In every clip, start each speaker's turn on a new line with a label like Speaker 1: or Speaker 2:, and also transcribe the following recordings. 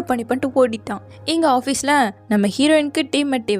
Speaker 1: பண்ணிட்டு ஓடிட்டான். எங்க ஆஃபீஸ்ல நம்ம ஹீரோயினுக்கு டீம்மேட்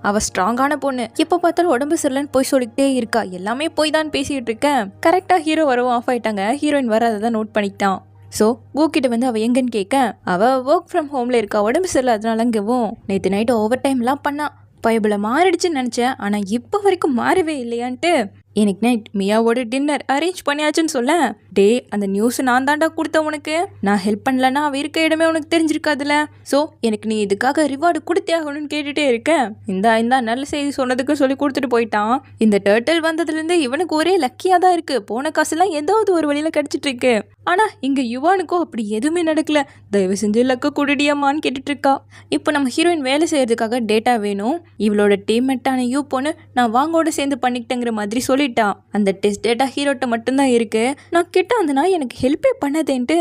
Speaker 1: அவ ஸ்ட்ராங்கான பொண்ணு. எப்ப பார்த்தாலும் உடம்பு சரியில்லைன்னு போய் சொல்லிக்கிட்டே இருக்கா. எல்லாமே போய் தான் பேசிட்டு இருக்கேன். கரெக்டா ஹீரோ வரவும் ஆஃப் ஆயிட்டாங்க. ஹீரோயின் வராததான் நோட் பண்ணிக்கிட்டான். ஸோ கிட்ட வந்து அவள் எங்கன்னு கேட்க அவள் ஒர்க் ஃப்ரம் ஹோமில் இருக்கா, உடம்பு சரியில்லாதனால அங்கேவும் நேற்று நைட்டு ஓவர் டைம்லாம் பண்ணா. பயபுல மாறிடுச்சுன்னு நினச்சேன், ஆனால் இப்போ வரைக்கும் மாறவே இல்லையான்ட்டு எனக்கு நைட் மியாவோட டின்னர் அரேஞ்ச் பண்ணியாச்சுன்னு சொல்ல, டே அந்த நியூஸ் நான் தாண்டா கொடுத்த உனக்கு. நான் ஹெல்ப் பண்ணலன்னா அவ இருக்க இடமே உனக்கு தெரிஞ்சிருக்காதுல. ஸோ எனக்கு நீ இதுக்காக ரிவார்டு கொடுத்தே ஆகணும்னு கேட்டுட்டே இருக்கேன். இந்தா நல்ல செய்தி சொன்னதுக்கு சொல்லி கொடுத்துட்டு போயிட்டான். இந்த டர்ட்டில் வந்ததுலேருந்து இவனுக்கு ஒரே லக்கியாக தான் இருக்கு. போன காசுலாம் ஏதாவது ஒரு வழியில் கிடச்சிட்டு இருக்கு. ஆனா இங்க யுவானுக்கும் அப்படி எதுவுமே நடக்கல. தயவு செஞ்சு லக்க குடிடியம்மான்னு கேட்டுட்டு இருக்கா. இப்போ நம்ம ஹீரோயின் வேலை செய்யறதுக்காக டேட்டா வேணும். இவளோட டீம்மேட்டான யூ பொண்ணு நான் வாங்கோட சேர்ந்து பண்ணிக்கிட்டேங்கிற மாதிரி சொல்லிட்டா. அந்த டெஸ்ட் டேட்டா ஹீரோட்ட மட்டும்தான் இருக்கு. நான் கிட்ட வந்தனா எனக்கு ஹெல்ப்பே பண்ணதேன்ட்டு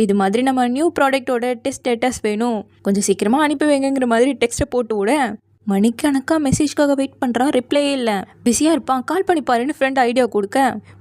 Speaker 1: இது மாதிரி நம்ம நியூ ப்ராடக்டோட டெஸ்ட் டேட்டாஸ் வேணும், கொஞ்சம் சீக்கிரமா அனுப்பி வைங்கிற மாதிரி டெக்ஸ்ட்டை போட்டு விட மணிக்கணக்கா மெசேஜ்க்காக வெயிட் பண்ணுறான். ரிப்ளையே இல்லை. பிஸியாக இருப்பான், கால் பண்ணி பாருன்னு ஃப்ரெண்ட் ஐடியா கொடுக்க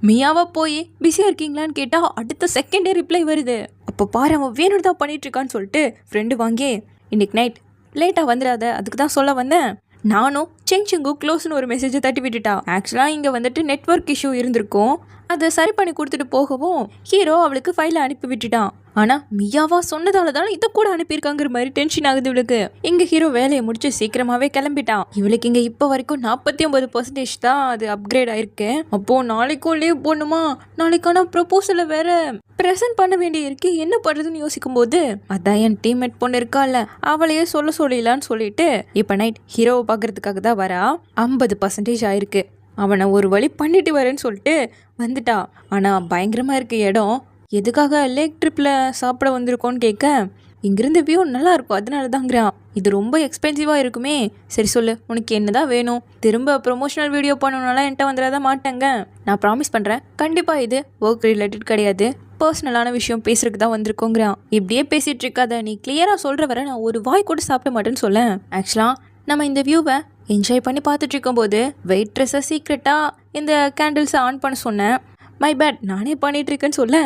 Speaker 1: மியாவா போய் பிஸியாக இருக்கீங்களான்னு கேட்டால் அடுத்த செகண்டே ரிப்ளை வருது. அப்போ பாரு அவன் வேணும் தான் பண்ணிட்டு இருக்கான்னு சொல்லிட்டு ஃப்ரெண்டு வாங்கி இன்னைக்கு நைட் லேட்டாக வந்துடாத, அதுக்கு தான் சொல்ல வந்தேன். நானும் செங்கு க்ளோஸ்னு ஒரு மெசேஜை தட்டி விட்டுட்டா. ஆக்சுவலாக இங்கே வந்துட்டு நெட்வொர்க் இஷ்யூ இருந்திருக்கும். அதை சரி பண்ணி கொடுத்துட்டு போகவும் ஹீரோ அவளுக்கு ஃபைலை அனுப்பி விட்டுட்டான். ஆனால் மியாவா சொன்னதால தானே இதை கூட அனுப்பியிருக்காங்கிற மாதிரி டென்ஷன் ஆகுது இவளுக்கு. எங்க ஹீரோ வேலையை முடிச்சு சீக்கிரமாவே கிளம்பிட்டான். இவளுக்கு இங்கே இப்போ வரைக்கும் 49% தான் அது அப்கிரேட் ஆயிருக்கு. அப்போ நாளைக்கும் லீவ் போடணுமா? நாளைக்கான ப்ரொபோசலை வேற ப்ரெசென்ட் பண்ண வேண்டிய இருக்கு. என்ன பண்ணுறதுன்னு யோசிக்கும் போது அதான் என் டீம்மேட் பொண்ணு இருக்கால, அவளையே சொல்லலான்னு சொல்லிட்டு இப்போ நைட் ஹீரோவை பார்க்கறதுக்காக தான் வரா. 50% ஆயிருக்கு. அவனை ஒரு வழி பண்ணிட்டு வரேன்னு சொல்லிட்டு வந்துட்டா. ஆனால் பயங்கரமாக இருக்கு இடம். எதுக்காக லேக் ட்ரிப்பில் சாப்பிட வந்திருக்கோன்னு கேட்க இங்கிருந்து வியூ நல்லா இருக்கும் அதனால தாங்கிறான். இது ரொம்ப எக்ஸ்பென்சிவாக இருக்குமே. சரி சொல்லு, உனக்கு என்ன தான் வேணும்? திரும்ப ப்ரொமோஷனல் வீடியோ பண்ணணும்னால என்கிட்ட வந்துடாதான் மாட்டேங்க. நான் ப்ராமிஸ் பண்ணுறேன், கண்டிப்பாக இது ஒர்க் ரிலேட்டட் கிடையாது, பர்சனலான விஷயம் பேசுறதுக்கு தான் வந்திருக்கோங்கிறான். இப்படியே பேசிகிட்டு இருக்காத, நீ கிளியராக சொல்கிற வர நான் ஒரு வாய் கூட சாப்பிட மாட்டேன்னு சொல்ல. ஆக்சுவலாக நம்ம இந்த வியூவை என்ஜாய் பண்ணி பார்த்துட்டு இருக்கும்போது வெயிட்ரஸை சீக்ரெட்டாக இந்த கேண்டில்ஸை ஆன் பண்ண சொன்னேன். மை பேட், நானே பண்ணிட்டு இருக்கேன்னு சொல்ல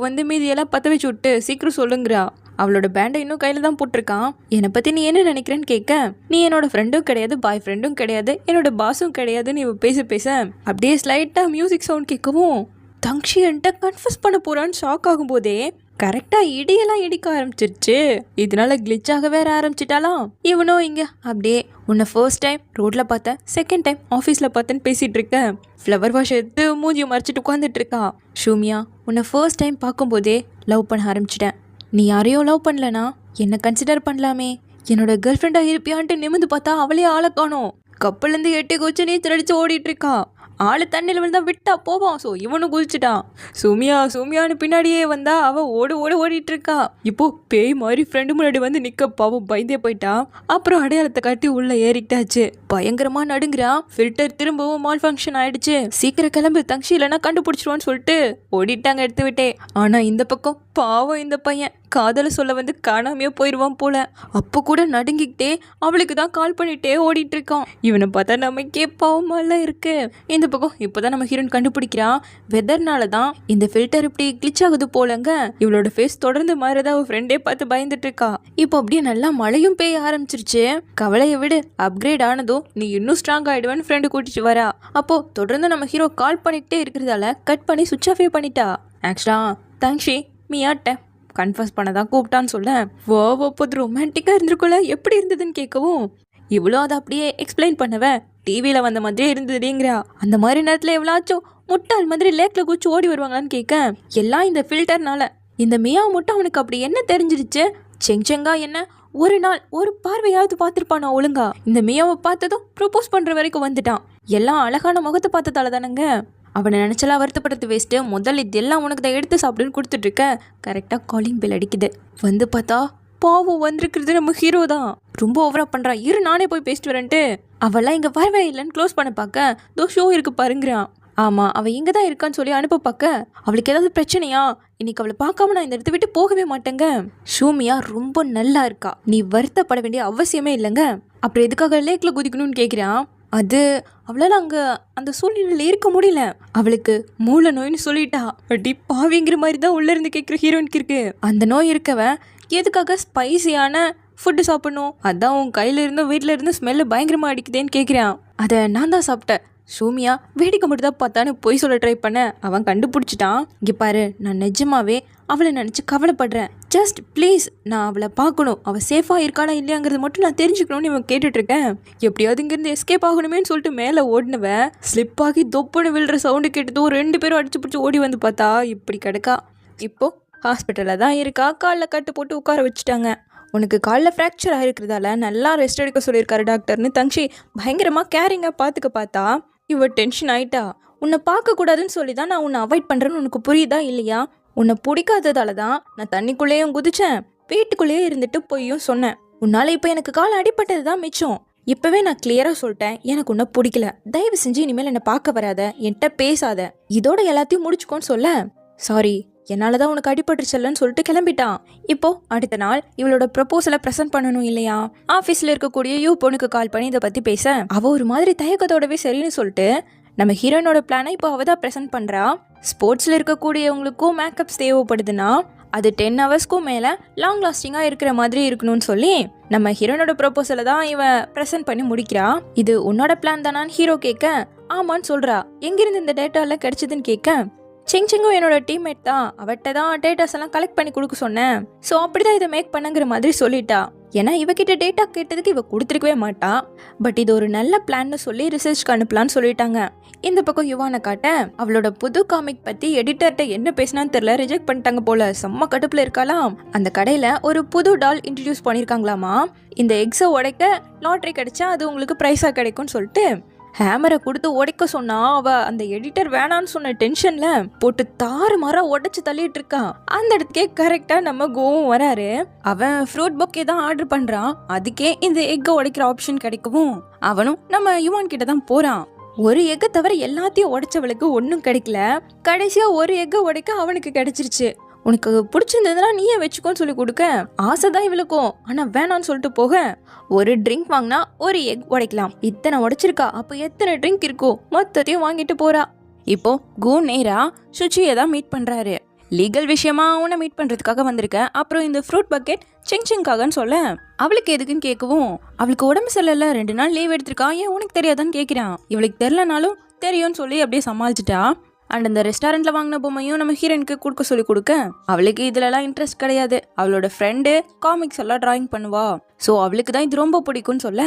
Speaker 1: வந்து மீதியெல்லாம் பற்ற வச்சு விட்டு சீக்கிரம் சொல்லுங்கிறா. அவளோட பேண்டை இன்னும் கையில் தான் போட்டிருக்கான். என்னை பற்றி நீ என்ன நினைக்கிறேன்னு கேட்க நீ என்னோட ஃப்ரெண்டும் கிடையாது, பாய் ஃப்ரெண்டும் கிடையாது, என்னோட பாஸும் கிடையாதுன்னு இவ பேச அப்படியே ஸ்லைட்டாக மியூசிக் சவுண்ட் கேட்கவும் தங்ஷி என்கிட்ட கன்ஃபஸ் பண்ண போறான்னு ஷாக் ஆகும்போதே கரெக்டாக இடியெல்லாம் இடிக்க ஆரம்பிச்சிருச்சு. இதனால கிளிச்சாக வேற ஆரம்பிச்சிட்டாலாம். இவனும் இங்கே அப்படியே உன்னை ஃபர்ஸ்ட் டைம் ரோட்டில் பார்த்தேன், செகண்ட் டைம் ஆஃபீஸில் பார்த்தேன்னு பேசிகிட்டு இருக்கேன். ஃப்ளவர் வாஷ் எடுத்து மூஞ்சியை மறைச்சிட்டு உட்காந்துட்டு இருக்கா. ஷூமியா, உன்னை ஃபர்ஸ்ட் டைம் பார்க்கும்போதே லவ் பண்ண ஆரம்பிச்சிட்டேன். நீ யாரையும் லவ் பண்ணலனா என்னை கன்சிடர் பண்ணலாமே. என்னோட கேர்ள் ஃப்ரெண்டாக இருப்பியான்ட்டு நிமிந்து பார்த்தா அவளே ஆளை காணோம். கப்பலேருந்து எட்டி குதிச்சு நீச்சல் அடிச்சு ஓடிட்டு இருக்கா. ஆளு தண்ணியில் விழுந்தா விட்டா போவான். ஸோ இவனும் குதிச்சுட்டான். சுமியான்னு பின்னாடியே வந்தா அவன் ஓடிட்டு இருக்கா. இப்போ பேய் மாதிரி ஃப்ரெண்டு முன்னாடி வந்து நிக்க பாவம் பயந்தே போயிட்டான். அப்புறம் அடையாளத்தை காட்டி உள்ள ஏறிட்டாச்சு. பயங்கரமா நடுங்கிறான். ஃபில்டர் திரும்பவும் மால் ஃபங்க்ஷன் ஆயிடுச்சு. சீக்கிரம் கிளம்பு, தங்ஷி இல்லைன்னா கண்டுபிடிச்சிருவான்னு சொல்லிட்டு ஓடிட்டாங்க எடுத்து விட்டே. ஆனா இந்த பக்கம் பாவம் இந்த பையன் காதலை சொல்ல வந்து காணாமையே போயிடுவான் போல. அப்போ கூட நடுங்கிக்கிட்டே அவளுக்கு தான் கால் பண்ணிட்டே ஓடிட்டு இருக்கான். இவனை பார்த்தா நமக்கே பாவமாலாம் இருக்கு. இந்த பக்கம் இப்போதான் நம்ம ஹீரோயின் கண்டுபிடிக்கிறான். வெதர்னால தான் இந்த ஃபில்டர் இப்படி கிளிச் ஆகுது போலங்க. இவளோட ஃபேஸ் தொடர்ந்து மாறதா அவள் ஃப்ரெண்டே பார்த்து பயந்துட்டு இருக்கா. இப்போ அப்படியே நல்லா மழையும் பெய்ய ஆரம்பிச்சிருச்சு. கவலையை விடு, அப்கிரேட் ஆனதும் நீ இன்னும் ஸ்ட்ராங் ஆயிடுவேன்னு ஃப்ரெண்டு கூட்டிட்டு வரா. அப்போ தொடர்ந்து நம்ம ஹீரோ கால் பண்ணிக்கிட்டே இருக்கிறதால கட் பண்ணி சுவிட்ச் ஆஃபே பண்ணிட்டா. ஆக்சுவலா தங்ஷி மியாட்ட கன்ஃபர்ஸ் பண்ணதான் கூப்பிட்டான்னு சொல்ல போது ரொமான்டிக்காக இருந்திருக்குள்ள எப்படி இருந்ததுன்னு கேட்கவும் இவ்வளோ அதை அப்படியே எக்ஸ்பிளைன் பண்ணவ டிவியில் வந்த மாதிரியே இருந்ததுங்கிறா. அந்த மாதிரி நேரத்தில் எவ்வளோச்சும் முட்டாள் மாதிரி லேக்கில் குச்சி ஓடி வருவாங்களான்னு கேட்க எல்லாம் இந்த ஃபில்டர்னால. இந்த மியா மட்டும் அவனுக்கு அப்படி என்ன தெரிஞ்சிருச்சு? செங்கா என்ன ஒரு நாள் ஒரு பார்வையாவது பார்த்துருப்பானா ஒழுங்கா? இந்த மியாவை பார்த்ததும் ப்ரொபோஸ் பண்ணுற வரைக்கும் வந்துட்டான். எல்லாம் அழகான முகத்தை பார்த்ததால தானங்க. அவனை நினச்சலாம் வருத்தப்படுறது வேஸ்ட்டு. முதல்ல இதெல்லாம் உனக்கு தான் எடுத்து சாப்பிடுன்னு கொடுத்துட்டு இருக்க. கரெக்டாக காலிங் பெல் அடிக்குது. வந்து பார்த்தா பாவம் வந்திருக்கிறது நம்ம ஹீரோ தான். ரொம்ப ஓவரா பண்ணுறான். இரு நானே போய் பேசிட்டு வரேன்ட்டு அவெல்லாம் இங்கே வரவே இல்லைன்னு க்ளோஸ் பண்ண பார்க்க தோ ஷோ இருக்கு பாருங்கிறான். ஆமாம், அவள் இங்கே தான் இருக்கான்னு சொல்லி அனுப்ப பார்க்க அவளுக்கு ஏதாவது பிரச்சனையா? இன்னைக்கு அவளை பார்க்காம நான் இந்த இடத்த விட்டு போகவே மாட்டேங்க. ஷூமியா ரொம்ப நல்லா இருக்கா, நீ வருத்தப்பட வேண்டிய அவசியமே இல்லைங்க. அப்புறம் எதுக்காக லேக்கில் குதிக்கணும்னு கேட்குறான். அது அவளால் அங்கே அந்த சூழ்நிலையில் இருக்க முடியல. அவளுக்கு மூல நோய்னு சொல்லிட்டா. அடி பாவிங்கிற மாதிரி தான் உள்ளே இருந்து கேட்குற ஹீரோயினுக்கு இருக்கு. அந்த நோய் இருக்கவன் எதுக்காக ஸ்பைசியான ஃபுட்டு சாப்பிடணும்? அதான் உன் கையில இருந்தும் வீட்டில இருந்து ஸ்மெல்லு பயங்கரமா அடிக்குதேன்னு கேட்குறான். அதை நான் தான் சாப்பிட்டேன். சூமியா வேடிக்கை மட்டும் தான் பார்த்தான்னு பொய் சொல்ல ட்ரை பண்ண அவன் கண்டுபிடிச்சிட்டான். இங்கே பாரு, நான் நிஜமாவே அவளை நினச்சி கவலைப்படுறேன். ஜஸ்ட் ப்ளீஸ், நான் அவளை பார்க்கணும். அவள் சேஃபாக இருக்காளா இல்லையாங்கிறது மட்டும் நான் தெரிஞ்சுக்கணும்னு இவன் கேட்டுட்ருக்கேன். எப்படியாவது இங்கேருந்து எஸ்கேப் ஆகணுமேன்னு சொல்லிட்டு மேலே ஓடினவன் ஸ்லிப் ஆகி தொப்புன்னு விழுற சவுண்டு கேட்டதும் 2 பேரும் அடிச்சு பிடிச்சி ஓடி வந்து பார்த்தா இப்படி கிடக்கா. இப்போ ஹாஸ்பிட்டலில் தான் இருக்கா. காலில் கட்டு போட்டு உட்கார வச்சுட்டாங்க. உனக்கு காலில் ஃப்ராக்சர் ஆகிருக்கிறதால நல்லா ரெஸ்ட் எடுக்க சொல்லியிருக்காரு டாக்டர்னு தங்கச்சி பயங்கரமாக கேரிங்காக பார்த்துக்க பார்த்தா இவ டென்ஷன் ஆயிட்டா. உன்னை பார்க்கக்கூடாதுன்னு சொல்லி தான் நான் உன்னை அவாய்ட் பண்ணுறேன்னு உனக்கு புரியுதா இல்லையா? உன்னை பிடிக்காததால தான் நான் தண்ணிக்குள்ளேயும் குதிச்சேன், வீட்டுக்குள்ளேயே இருந்துட்டு பொய்யும் சொன்னேன். உன்னால் இப்போ எனக்கு கால் அடிப்பட்டது தான் மிச்சம். இப்போவே நான் கிளியராக சொல்லிட்டேன், எனக்கு உன்னை பிடிக்கல. தயவு செஞ்சு இனிமேல் என்னை பார்க்க வராத, என்கிட்ட பேசாத, இதோட எல்லாத்தையும் முடிச்சுக்கோன்னு சொல்ல. சாரி, என்னால் தான் உனக்கு அடிபட்டுருச்சல்லன்னு சொல்லிட்டு கிளம்பிட்டான். இப்போ அடுத்த நாள் இவளோட ப்ரப்போசலை ப்ரெசென்ட் பண்ணணும் இல்லையா? ஆஃபீஸில் இருக்கக்கூடிய யூ பொண்ணுக்கு கால் பண்ணி இதை பற்றி பேச அவள் ஒரு மாதிரி தயக்கத்தோடவே சரின்னு சொல்லிட்டு நம்ம ஹீரோனோட பிளானை இப்போ அவள் தான் ப்ரெசென்ட் பண்ணுறா. ஸ்போர்ட்ஸில் இருக்கக்கூடியவங்களுக்கும் மேக்கப்ஸ் தேவைப்படுதுன்னா அது 10 ஹவர்ஸ்க்கும் மேலே லாங் லாஸ்டிங்காக இருக்கிற மாதிரி இருக்கணும்னு சொல்லி நம்ம ஹீரோனோட ப்ரப்போசலை தான் இவன் ப்ரெசென்ட் பண்ணி முடிக்கிறா. இது உன்னோட பிளான் தானான்னு ஹீரோ கேட்க ஆமான்னு சொல்கிறா. எங்கிருந்து இந்த டேட்டாலாம் கிடைச்சதுன்னு கேட்க சிங்கும் என்னோட டீம்மேட் தான், அவட்ட தான் டேட்டாஸ் எல்லாம் கலெக்ட் பண்ணி கொடுக்க சொன்னேன். ஸோ அப்படிதான் இதை மேக் பண்ணுங்கிற மாதிரி சொல்லிட்டா. ஏன்னா இவகிட்ட டேட்டா கேட்டதுக்கு இவ கொடுத்துருக்கவே மாட்டா. பட் இது ஒரு நல்ல பிளான்னு சொல்லி ரிசர்ச்க்கு அனுப்பலான்னு சொல்லிட்டாங்க. இந்த பக்கம் யுவானை காட்ட அவளோட புது காமிக் பற்றி எடிட்டர்கிட்ட என்ன பேசினான்னு தெரியல, ரிஜெக்ட் பண்ணிட்டாங்க போல. செம்ம கடுப்பில் இருக்கலாம். அந்த கடையில் ஒரு புது டால் இன்ட்ரடியூஸ் பண்ணியிருக்காங்களாமா. இந்த எக்ஸை உடைக்க லாட்ரி கிடைச்சா அது உங்களுக்கு ப்ரைஸாக கிடைக்கும்னு சொல்லிட்டு ஹேமரை கொடுத்து உடைக்க சொன்னா அவ அந்த எடிட்டர் வேணான்னு சொன்ன டென்ஷன்ல போட்டு தாறுமாறா உடைச்சு தள்ளிட்டு இருக்கான். அந்த இடத்துக்கே கரெக்டா நம்ம கோவும் வராரு. அவன் ஃப்ரூட் பொக்கே தான் ஆர்டர் பண்றான். அதுக்கே இந்த எக்கை உடைக்கிற ஆப்ஷன் கிடைக்கவும் அவனும் நம்ம யுவான் கிட்ட தான் போறான். ஒரு எக்கை தவிர எல்லாத்தையும் உடைச்சவளுக்கு ஒன்றும் கிடைக்கல. கடைசியா ஒரு எக்கை உடைக்க அவனுக்கு கிடைச்சிருச்சு. உனக்கு பிடிச்சிருந்ததுன்னா நீயே வச்சுக்கோன்னு சொல்லி கொடுக்க ஆசைதான் இவளுக்கும். ஆனால் வேணான்னு சொல்லிட்டு போக ஒரு ட்ரிங்க் வாங்கினா ஒரு எக் உடைக்கலாம். இத்தனை உடைச்சிருக்கா, அப்போ எத்தனை ட்ரிங்க் இருக்கும் மொத்தத்தையும் வாங்கிட்டு போறா. இப்போ கு நேரா சுச்சியை தான் மீட் பண்றாரு. லீகல் விஷயமா அவனை மீட் பண்றதுக்காக வந்திருக்கேன். அப்புறம் இந்த ஃப்ரூட் பக்கெட் சிங்காகன்னு சொல்ல அவளுக்கு எதுக்குன்னு கேட்கவும் அவளுக்கு உடம்பு சரியில்லை, 2 நாள் லீவ் எடுத்திருக்கா. ஏன் உனக்கு தெரியாதான்னு கேட்கிறான். இவளுக்கு தெரியலனாலும் தெரியும்னு சொல்லி அப்படியே சமாளிச்சுட்டா. அண்ட் அந்த ரெஸ்டாரண்ட்ல வாங்கின பொம்மையும் நம்ம ஹீரோயினுக்கு கொடுக்க சொல்லி கொடுக்க அவளுக்கு இதுலலாம் இன்ட்ரெஸ்ட் கிடையாது. அவளோட ஃப்ரெண்டு காமிக்ஸ் எல்லாம் டிராயிங் பண்ணுவா. ஸோ அவளுக்கு தான் இது ரொம்ப பிடிக்கும்னு சொல்ல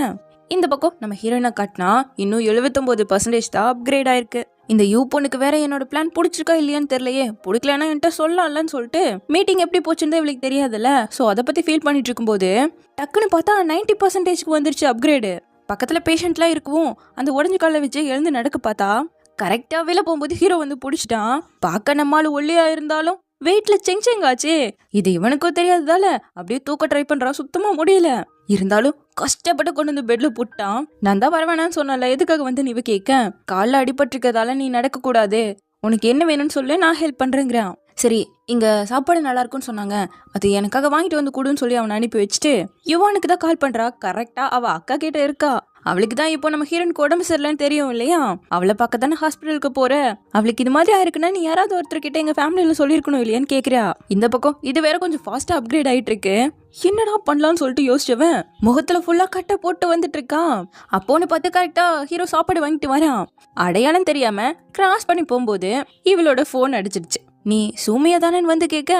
Speaker 1: இந்த பக்கம் நம்ம ஹீரோயினை காட்டினா இன்னும் 79% தான் அப்கிரேட் ஆயிருக்கு. இந்த யூ பொண்ணுக்கு வேற என்னோட பிளான் பிடிச்சிருக்கா இல்லையான்னு தெரியலையே. பிடிக்கலன்னா என்கிட்ட சொல்லலாம்னு சொல்லிட்டு மீட்டிங் எப்படி போச்சுன்னு இவளுக்கு தெரியாதுல்ல. ஸோ அதை பத்தி ஃபீல் பண்ணிட்டு இருக்கும்போது டக்குன்னு பார்த்தா 90%க்கு வந்துருச்சு அப்கிரேடு. பக்கத்துல பேஷண்ட்லாம் இருக்கவும் அந்த உடஞ்ச காலை வச்சு எழுந்து நடக்க பார்த்தா கரெக்டா வெளில போகும்போது ஹீரோ வந்து பிடிச்சிட்டான். பார்க்க நம்மளால ஒல்லியா இருந்தாலும் வெயிட்ல செங்காச்சு. இது இவனுக்கும் தெரியாததால அப்படியே தூக்க ட்ரை பண்றா, சுத்தமா முடியல. இருந்தாலும் கஷ்டப்பட்டு கொண்டு வந்து பெட்ல போட்டான். நான் தான் வரவேணான்னு சொன்னல, எதுக்காக வந்து நீ கேட்க? காலில் அடிபட்டிருக்கதால நீ நடக்க கூடாது, உனக்கு என்ன வேணும்னு சொல்லு, நான் ஹெல்ப் பண்றேங்கிறான். சரி, இங்க சாப்பாடு நல்லா இருக்கும்னு சொன்னாங்க, அது எனக்காக வாங்கிட்டு வந்து கொடுன்னு சொல்லி அவனை அனுப்பி வச்சுட்டு யுவானுக்கு தான் கால் பண்றா. கரெக்டா அவ அக்கா கிட்ட இருக்கா. அவளுக்கு தான் இப்போ நம்ம ஹீரோனுக்கு உடம்பு சரியில்லைன்னு தெரியும் இல்லையா? அவளை பார்க்க தானே ஹாஸ்பிட்டலுக்கு போற. அவளுக்கு இது மாதிரி ஆயிருக்குன்னா நீ யாராவது ஒருத்தர்கிட்ட எங்க ஃபேமிலியில சொல்லிருக்கணும் இல்லையான்னு கேக்குறா. இந்த பக்கம் இது வேற கொஞ்சம் ஃபாஸ்டா அப்கிரேட் ஆயிட்டு இருக்கு. என்னடா பண்ணலாம்னு சொல்லிட்டு யோசிச்சவன் முகத்துல ஃபுல்லா கட்டை போட்டு வந்துட்டு இருக்கான். அப்போன்னு பார்த்து கரெக்டா ஹீரோ சாப்பாடு வாங்கிட்டு வரான். அடையாளம் தெரியாம கிராஸ் பண்ணி போகும்போது இவளோட போன் அடிச்சிருச்சு. நீ சூமியா தானேன்னு வந்து கேட்க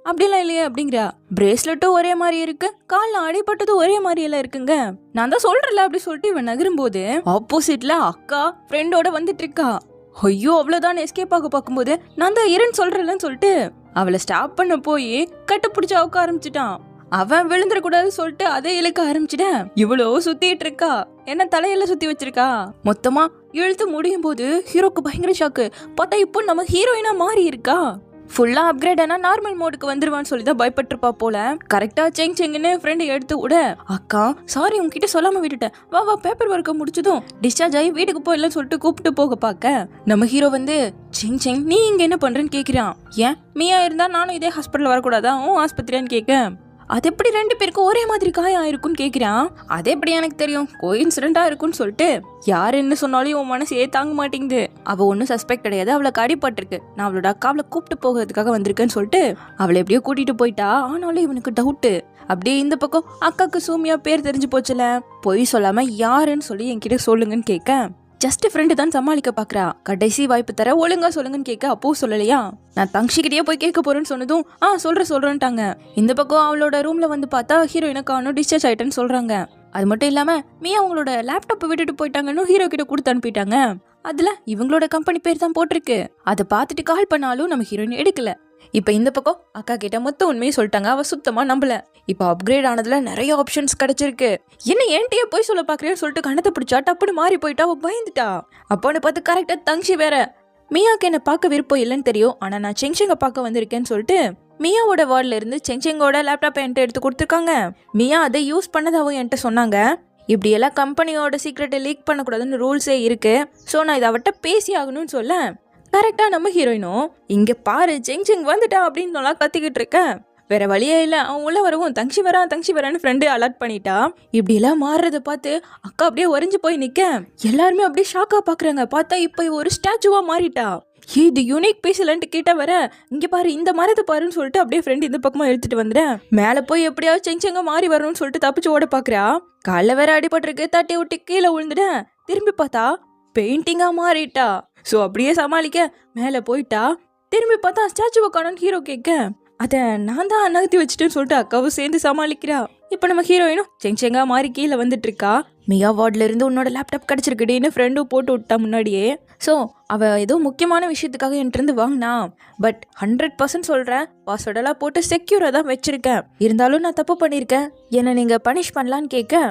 Speaker 1: அப்படிலாம் இல்லையே அப்படிங்கிறா. பிரேஸ்லெட்டும் ஒரே மாதிரி இருக்கு, காலில் அடிபட்டதும் ஒரே மாதிரி எல்லாம் இருக்குங்க. நான் தான் சொல்றல அப்படி சொல்லிட்டு இவன் நகரும் போது ஆப்போசிட்ல அக்கா ஃப்ரெண்டோட வந்துட்டு இருக்கா. ஐயோ, அவ்வளவுதான் எஸ்கேப் ஆக பார்க்கும்போது நான் தான் இருன்னு சொல்றேன்னு சொல்லிட்டு அவளை ஸ்டாப் பண்ண போய் கட்டு பிடிச்ச அவுக்க ஆரம்பிச்சுட்டான். அவன் விழுந்துடக்கூடாதுன்னு சொல்லிட்டு அதை இழுக்க ஆரம்பிச்சுட்டேன். இவ்வளோ சுத்திட்டு இருக்கா, என்ன தலையெல்லாம் சுத்தி வச்சிருக்கா. மொத்தமா இழுத்து முடியும் போது ஹீரோக்கு பயங்கர ஷாக்கு. பார்த்தா இப்போ நம்ம ஹீரோயினா மாறி இருக்கா. ஃபுல்லா அப்கிரேட் ஆனா நார்மல் மோடுக்கு வந்துருவான்னு சொல்லி தான் பயப்பட்டிருப்பா போல. கரெக்டா செங்னு ஃப்ரெண்ட் எடுத்து விட அக்கா சாரி உங்ககிட்ட சொல்லாம விட்டுட்டேன், வா வா பேப்பர் ஒர்க்கை முடிச்சதும் டிஸ்சார்ஜ் ஆகி வீட்டுக்கு போயிடலாம்னு சொல்லிட்டு கூப்பிட்டு போக பார்க்க நம்ம ஹீரோ வந்து செங் நீ இங்க என்ன பண்றேன்னு கேக்குறான். ஏன் மீயா இருந்தா நானும் இதே ஹாஸ்பிட்டல் வரக்கூடாதா, உன் ஆஸ்பத்திரியான்னு கேட்க அது எப்படி 2 பேருக்கும் ஒரே மாதிரி காயம் ஆயிருக்குன்னு கேக்குறான். அது எப்படி எனக்கு தெரியும், கோயின்சிடென்டா இருக்குன்னு சொல்லிட்டு யார் என்ன சொன்னாலும் உன் மனசே தாங்க மாட்டேங்குது. அவ ஒன்னும் சஸ்பெக்ட் கிடையாது, அவளுக்கு அடிபட்டிருக்கு. நான் அவளோட அக்காவளை கூப்பிட்டு போகிறதுக்காக வந்திருக்கேன்னு சொல்லிட்டு அவளை எப்படியோ கூட்டிட்டு போயிட்டா. ஆனாலும் இவனுக்கு டவுட்டு. அப்படியே இந்த பக்கம் அக்காக்கு சூமியா பேர் தெரிஞ்சு போச்சுல, பொய் சொல்லாம யாருன்னு சொல்லி என்கிட்ட சொல்லுங்கன்னு கேட்க ஜஸ்ட் ஃப்ரெண்டு தான் சமாளிக்க பாக்குறா. கடைசி வாய்ப்பு தர ஒழுங்கா சொல்லுங்கன்னு கேட்க அப்போ சொல்லலையா, நான் தங்ஷிக்கிட்டே போய் கேட்க போறேன்னு சொன்னதும் சொல்றேன்ட்டாங்க. இந்த பக்கம் அவளோட ரூம்ல வந்து பார்த்தா ஹீரோயினை காணும், டிஸ்சார்ஜ் ஆயிட்டேன்னு சொல்றாங்க. அது மட்டும் இல்லாம மியா அவங்களோட லேப்டாப் விட்டுட்டு போயிட்டாங்கன்னு ஹீரோ கிட்ட கொடுத்து அனுப்பிட்டாங்க. அதுல இவங்களோட கம்பெனி பேர் தான் போட்டிருக்கு. அதை பார்த்துட்டு கால் பண்ணாலும் நம்ம ஹீரோயின் எடுக்கல. இப்ப இந்த பக்கம் அக்கா கிட்ட மொத்த உண்மையை சொல்லிட்டாங்க. அவ சுத்தமா நம்பல. இப்ப அப்கிரேட் ஆனதுல நிறைய ஆப்ஷன்ஸ் கிடைச்சிருக்கு. என்ன என்கிட்டயே போய் சொல்ல பாக்குறேன்னு சொல்லிட்டு கணத்தை பிடிச்சா டப்புன்னு மாறி போயிட்டா. அவ பயந்துட்டா. அப்போன்னு பார்த்து கரெக்டா தங்ஷி வேற. மியாக்கு என்ன பார்க்க விருப்பம் இல்லைன்னு தெரியும், ஆனா நான் செங்ஷெங்க பார்க்க வந்திருக்கேன்னு சொல்லிட்டு மியாவோட வார்டுல இருந்து செங்ஷெங்கோட லேப்டாப் என்கிட்ட எடுத்து கொடுத்துருக்காங்க. மியா அதை யூஸ் பண்ணதாவும் என்கிட்ட சொன்னாங்க. இப்படி எல்லாம் கம்பெனியோட சீக்ரெட்டை லீக் பண்ணக்கூடாதுன்னு ரூல்ஸே இருக்கு. ஸோ நான் இதை அவட்ட பேசி ஆகணும்னு சொல்ல கரெக்டா நம்ம ஹீரோயினும் இங்க பாரு செங்ஷெங் வந்துட்டா அப்படின்னு நல்லா கத்திக்கிட்டு இருக்கேன். வேற வழியே இல்ல, அவன் உள்ள வரவும் தங்ஷி வரான்னு ஃப்ரெண்டு அலர்ட் பண்ணிட்டா. இப்படி எல்லாம் மாறுறத பார்த்து அக்கா அப்படியே உறைஞ்சு போய் நிக்க எல்லாருமே அப்படியே ஷாக்கா பாக்குறாங்க. பார்த்தா இப்ப ஒரு ஸ்டாச்சுவா மாறிட்டா. இது யூனிக் பீஸ் இல்லன்ட்டு கிட்ட வர இங்க பாரு இந்த மரத்தை பாருன்னு சொல்லிட்டு அப்படியே ஃப்ரெண்ட் இந்த பக்கமா எடுத்துட்டு வந்துறேன். மேல போய் எப்படியாவது செங்ஷெங்க மாறி வரணும்னு சொல்லிட்டு தப்பிச்சு ஓட பாக்குறா. கால வேற அடிபட்டிருக்கு, தட்டி விட்டு கீழே விழுந்துட்டேன். திரும்பி பார்த்தா பெயிண்டிங்கா மாறிட்டா. ஸோ அப்படியே சமாளிக்க மேலே போயிட்டா. திரும்பி பார்த்தா ஸ்டாச்சுவை காணோன்னு ஹீரோ கேட்க அதை நான் தான் நகர்த்தி வச்சுட்டேன்னு சொல்லிட்டு அக்காவும் சேர்ந்து சமாளிக்கிறா. இப்போ நம்ம ஹீரோயினும் செங்ஷெங்கா மாறி கீழே வந்துட்டு இருக்கா. மியா வார்டில் இருந்து உன்னோட லேப்டாப் கிடச்சிருக்குடின்னு ஃப்ரெண்டும் போட்டு விட்டா முன்னாடியே. ஸோ அவள் ஏதோ முக்கியமான விஷயத்துக்காக என்கிட்ட வாங்கினா. பட் 100% சொல்கிறேன், பாஸ்வேர்டெல்லாம் போட்டு செக்யூராக தான் வச்சுருக்கேன். இருந்தாலும் நான் தப்பு பண்ணியிருக்கேன், என்னை நீங்கள் பனிஷ் பண்ணலான்னு கேட்க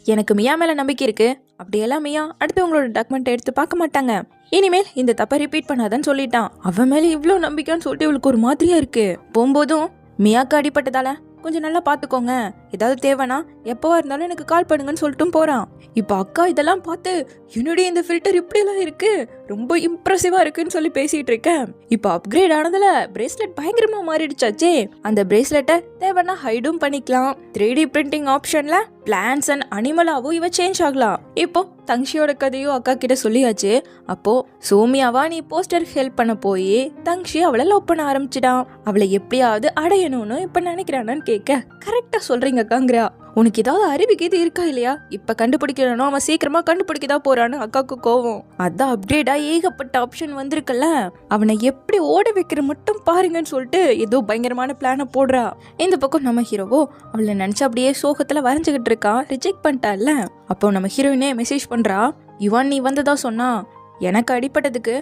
Speaker 1: எனக்கு மியா மேலே நம்பிக்கை இருக்கு. அப்படியெல்லாம் மியா அடுத்து உங்களோட டாக்குமெண்ட் எடுத்து பார்க்க மாட்டாங்க. இனிமேல் இந்த தப்பை ரிப்பீட் பண்ணாதான்னு சொல்லிட்டான். அவன் மேலே இவ்வளோ நம்பிக்கைன்னு சொல்லிட்டு இவளுக்கு ஒரு மாதிரியா இருக்கு. போகும்போதும் மியாக்கு அடிப்பட்டதால கொஞ்சம் நல்லா பார்த்துக்கோங்க, ஏதாவது தேவைன்னா எப்போவா இருந்தாலும் எனக்கு கால் பண்ணுங்கன்னு சொல்லிட்டும் போறான். இப்போ அக்கா இதெல்லாம் பார்த்து என்னுடைய இந்த ஃபில்டர் இப்படியெல்லாம் இருக்கு, ரொம்ப இம்ப்ரெசிவா இருக்குன்னு சொல்லி பேசிட்டு இருக்கேன். இப்போ அப்கிரேட் ஆனதுல பிரேஸ்லெட் பயங்கரமா மாறிடுச்சாச்சே. அந்த பிரேஸ்லெட்டை தேவைன்னா ஹைடும் பண்ணிக்கலாம். 3D பிரிண்டிங் ஆப்ஷன்ல பிளான்ஸ் அண்ட் அனிமலாவும் இவ சேஞ்ச் ஆகலாம். இப்போ தங்ஷியோட கதையும் அக்கா கிட்ட சொல்லியாச்சு. அப்போ சோமியாவா நீ போஸ்டர் ஹெல்ப் பண்ண போய் தங்ஷி அவளை லவ் பண்ண ஆரம்பிச்சிடான். அவளை எப்படியாவது அடையணும்னு இப்ப நினைக்கிறானான்னு கேட்க கரெக்டா சொல்றீங்க அக்காங்கிறா. உனக்கு ஏதாவது அறிவுக்கு இது இருக்கா இல்லையா, இப்ப கண்டுபிடிக்கணும், அவன் சீக்கிரமா கண்டுபிடிக்கதான் போறான்னு அக்காவுக்கு கோவம். அதான் அப்டேட்டா ஏகப்பட்ட ஆப்ஷன் வந்திருக்குல்ல, அவனை எப்படி ஓட வைக்கிற மட்டும் பாருங்கன்னு சொல்லிட்டு ஏதோ பயங்கரமான பிளான போடுறா. இந்த பக்கம் நம்ம ஹீரோவோ அவளை நினைச்சு அப்படியே சோகத்துல வரைஞ்சுக்கிட்டு இருக்கான். ரிஜெக்ட் பண்ணிட்டால. அப்போ நம்ம ஹீரோயினே மெசேஜ் பண்றா, இவன் நீ வந்ததா சொன்னா எனக்கு அடிப்பட்டதுக்கு